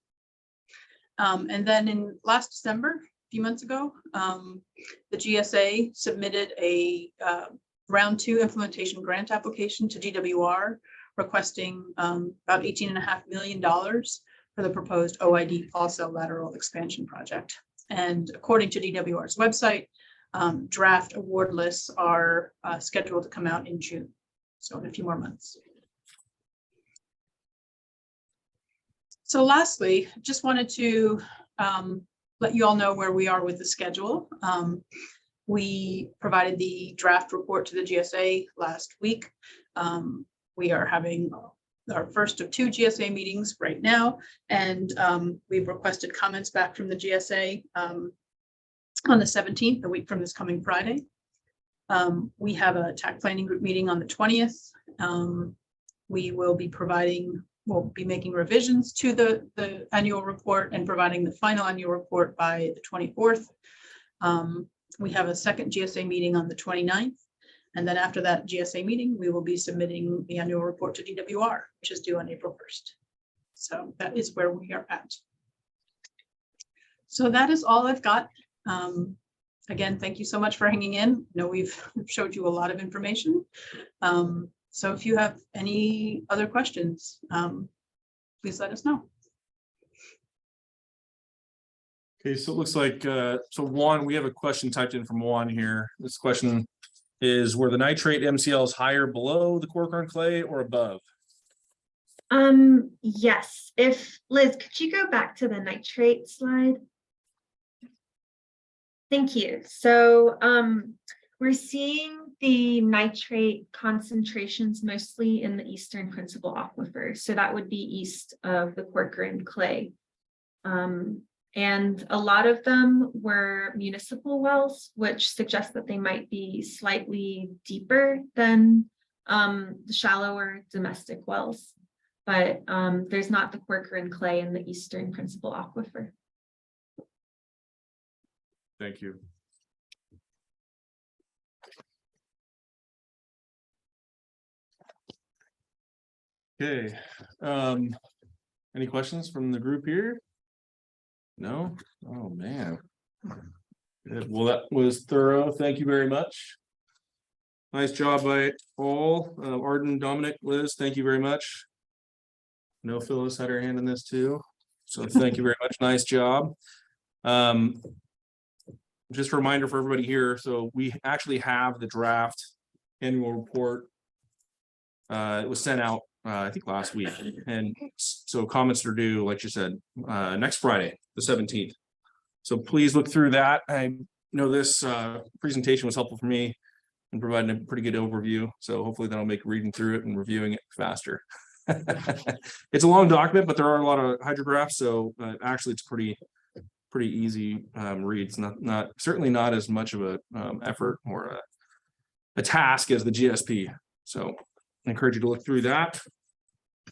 And then in last December, a few months ago, the GSA submitted a round 2 implementation grant application to DWR, requesting about $18.5 million for the proposed OID fall cell lateral expansion project. And according to DWR's website, draft award lists are scheduled to come out in June, so in a few more months. So lastly, just wanted to let you all know where we are with the schedule. We provided the draft report to the GSA last week. We are having our first of 2 GSA meetings right now, and we've requested comments back from the GSA on the 17th, a week from this coming Friday. We have a TAC planning group meeting on the 20th. We will be we'll be making revisions to the annual report and providing the final annual report by the 24th. We have a second GSA meeting on the 29th. And then after that GSA meeting, we will be submitting the annual report to DWR, which is due on April 1st. So that is where we are at. So that is all I've got. Again, thank you so much for hanging in. I know we've showed you a lot of information. So if you have any other questions, please let us know. Okay, so it looks like, so Juan, we have a question typed in from Juan here. This question is, were the nitrate MCLs higher below the core clay or above? Yes. If Liz, could you go back to the nitrate slide? Thank you. So we're seeing the nitrate concentrations mostly in the eastern principal aquifer. So that would be east of the Corcoran clay. And a lot of them were municipal wells, which suggests that they might be slightly deeper than the shallower domestic wells. But there's not the Corcoran clay in the eastern principal aquifer. Thank you. Okay, any questions from the group here? No? Oh, man. Good. Well, that was thorough. Thank you very much. Nice job by all. Arden, Dominic, Liz, thank you very much. No, Phyllis had her hand in this too. So thank you very much. Nice job. Just a reminder for everybody here. So we actually have the draft annual report. It was sent out, I think last week. And so comments are due, like you said, next Friday, the 17th. So please look through that. I know this presentation was helpful for me and providing a pretty good overview. So hopefully that'll make reading through it and reviewing it faster. It's a long document, but there are a lot of hydrographs. So actually it's pretty easy reads, not certainly not as much of a effort or a task as the GSP. So I encourage you to look through that.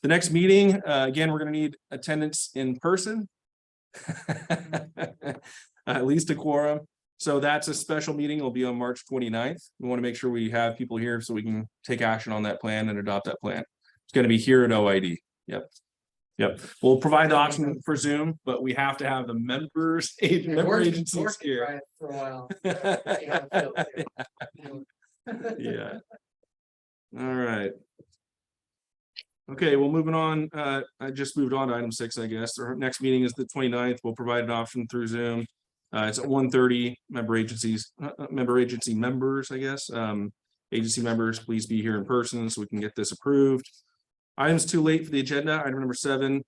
The next meeting, again, we're going to need attendance in person. At least a quorum. So that's a special meeting. It'll be on March 29th. We want to make sure we have people here so we can take action on that plan and adopt that plan. It's going to be here at OID. Yep. We'll provide the option for Zoom, but we have to have the member agencies here. For a while. Yeah. All right. Okay, well, moving on. I just moved on to item 6, I guess. Our next meeting is the 29th. We'll provide an option through Zoom. It's at 1:30. Member agency members, I guess. Agency members, please be here in person so we can get this approved. Items too late for the agenda. Item number 7.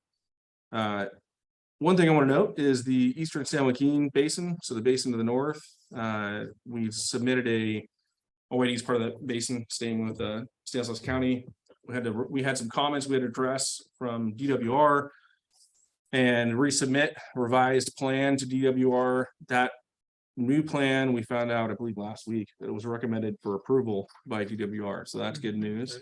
One thing I want to note is the Eastern San Joaquin Basin, so the basin to the north. We've submitted OID is part of the basin, staying with Stanislaus County. We had some comments we had to address from DWR and resubmit revised plan to DWR. That new plan, we found out, I believe last week, that it was recommended for approval by DWR. So that's good news.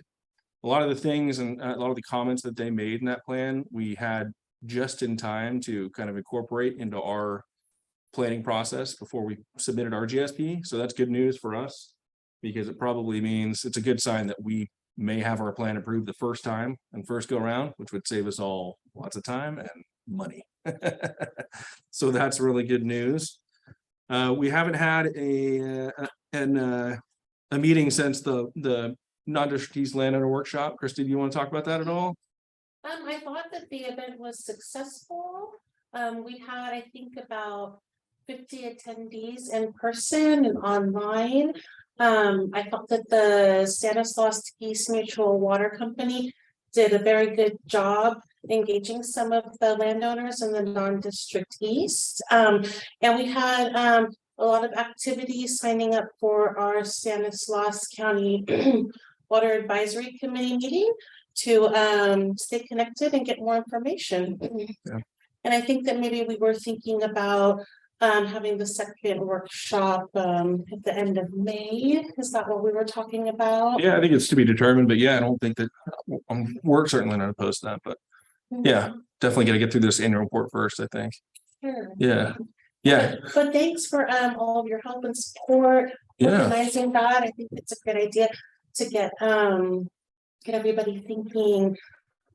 A lot of the things and a lot of the comments that they made in that plan, we had just in time to kind of incorporate into our planning process before we submitted our GSP. So that's good news for us, because it probably means it's a good sign that we may have our plan approved the first time and first go around, which would save us all lots of time and money. So that's really good news. We haven't had a meeting since the non-district landowner workshop. Christy, do you want to talk about that at all? I thought that the event was successful. We had, I think, about 50 attendees in person and online. I thought that the Stanislaus East Mutual Water Company did a very good job engaging some of the landowners in the non-district east. And we had a lot of activities signing up for our Stanislaus County Water Advisory Committee meeting to stay connected and get more information. Yeah. And I think that maybe we were thinking about having the second workshop at the end of May. Is that what we were talking about? Yeah, I think it's to be determined, but yeah, I don't think that we're certainly not opposed to that, but yeah, definitely got to get through this annual report first, I think. Sure. Yeah. But thanks for all of your help and support organizing that. I think it's a good idea to get everybody thinking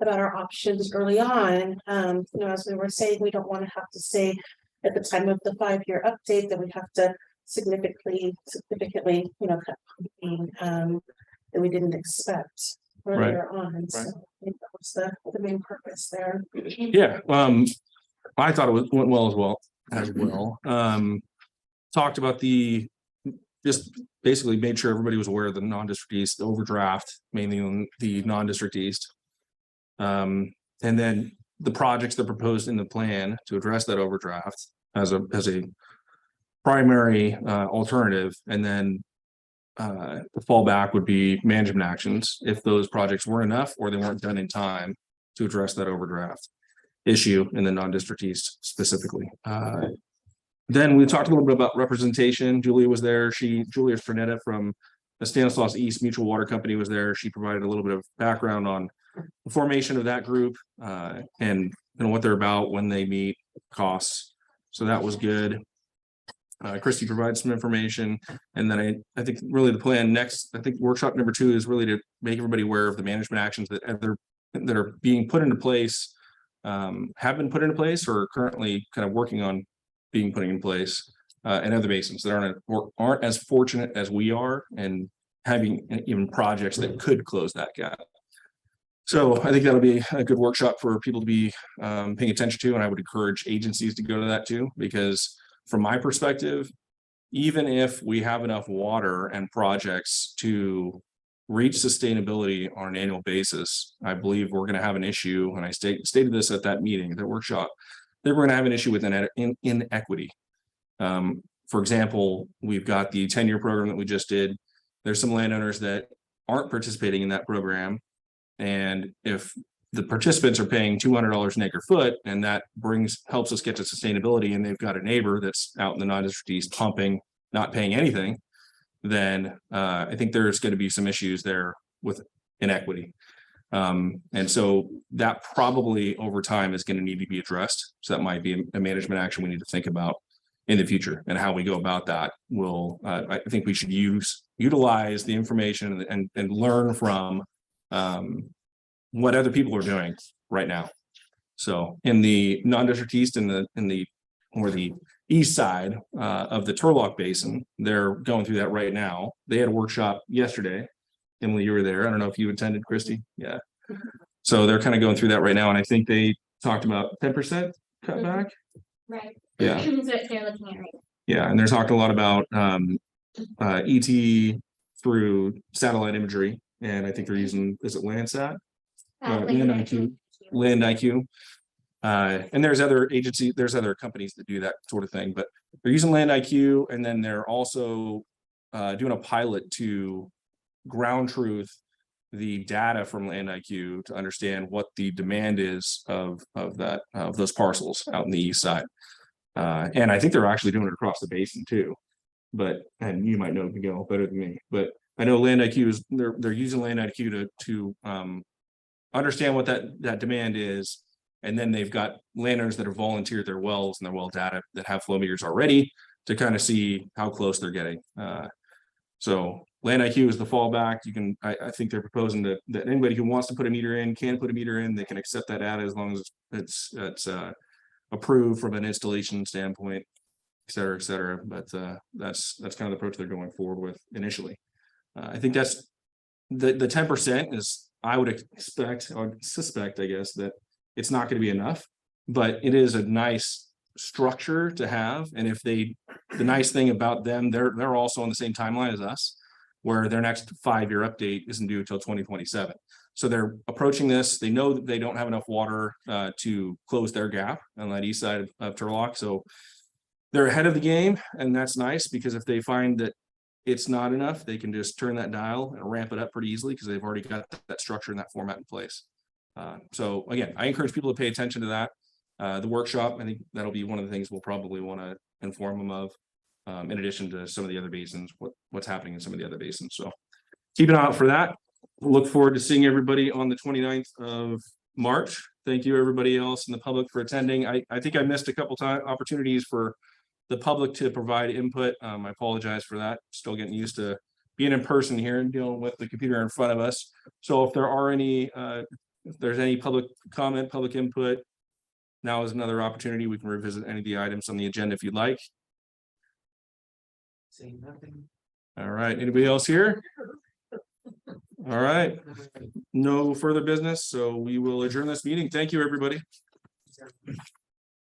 about our options early on. As we were saying, we don't want to have to say at the time of the 5-year update that we have to significantly, cut funding that we didn't expect earlier on. So I think that was the main purpose there. Yeah. I thought it went well as well. Talked about just basically made sure everybody was aware of the non-district east overdraft, mainly on the non-district east. And then the projects that are proposed in the plan to address that overdraft as a primary alternative, and then the fallback would be management actions if those projects weren't enough or they weren't done in time to address that overdraft issue in the non-district east specifically. Then we talked a little bit about representation. Julia was there. Julia Frenetta from the Stanislaus East Mutual Water Company was there. She provided a little bit of background on the formation of that group and what they're about, when they meet, costs. So that was good. Christie provides some information. And then I think really the plan next, I think workshop number 2 is really to make everybody aware of the management actions that are being put into place, have been put into place, or currently kind of working on being put in place, and other basins that aren't as fortunate as we are, and having even projects that could close that gap. So I think that'll be a good workshop for people to be paying attention to, and I would encourage agencies to go to that too, because from my perspective, even if we have enough water and projects to reach sustainability on an annual basis, I believe we're going to have an issue, and I stated this at that meeting, at that workshop, that we're going to have an issue with inequity. For example, we've got the 10-year program that we just did. There's some landowners that aren't participating in that program. And if the participants are paying $200 an acre foot, and that helps us get to sustainability, and they've got a neighbor that's out in the non-district east pumping, not paying anything, then I think there's going to be some issues there with inequity. And so that probably over time is going to need to be addressed. So that might be a management action we need to think about in the future, and how we go about that. I think we should utilize the information and learn from what other people are doing right now. So in the non-district east, in the east side of the Turlock Basin, they're going through that right now. They had a workshop yesterday. Emily, you were there. I don't know if you attended, Christy. Yeah. So they're kind of going through that right now, and I think they talked about 10% cutback. Right. Yeah. That's what they're looking at, right? Yeah, and they're talking a lot about ET through satellite imagery, and I think they're using, is it Landsat? Land IQ. And there's other agencies, there's other companies that do that sort of thing, but they're using Land IQ, and then they're also doing a pilot to ground truth the data from Land IQ to understand what the demand is of those parcels out in the east side. And I think they're actually doing it across the basin too. And you might know Miguel better than me, but I know Land IQ is they're using Land IQ to understand what that demand is. And then they've got landowners that have volunteered their wells and their well data that have flow meters already to kind of see how close they're getting. So Land IQ is the fallback. I think they're proposing that anybody who wants to put a meter in can put a meter in. They can accept that data as long as it's approved from an installation standpoint, et cetera, et cetera. But that's kind of the approach they're going forward with initially. I think that's the 10% is, I would suspect, I guess, that it's not going to be enough, but it is a nice structure to have. And if the nice thing about them, they're also on the same timeline as us, where their next 5-year update isn't due until 2027. So they're approaching this. They know that they don't have enough water to close their gap on that east side of Turlock. So they're ahead of the game, and that's nice, because if they find that it's not enough, they can just turn that dial and ramp it up pretty easily, because they've already got that structure and that format in place. So again, I encourage people to pay attention to that. The workshop, I think that'll be one of the things we'll probably want to inform them of, in addition to some of the other basins, what's happening in some of the other basins. So keep an eye out for that. Look forward to seeing everybody on the 29th of March. Thank you, everybody else in the public, for attending. I think I missed a couple opportunities for the public to provide input. I apologize for that. Still getting used to being in person here and dealing with the computer in front of us. So if there are any, if there's any public comment, public input, now is another opportunity. We can revisit any of the items on the agenda if you'd like. Saying nothing. All right, anybody else here? All right, no further business, so we will adjourn this meeting. Thank you, everybody.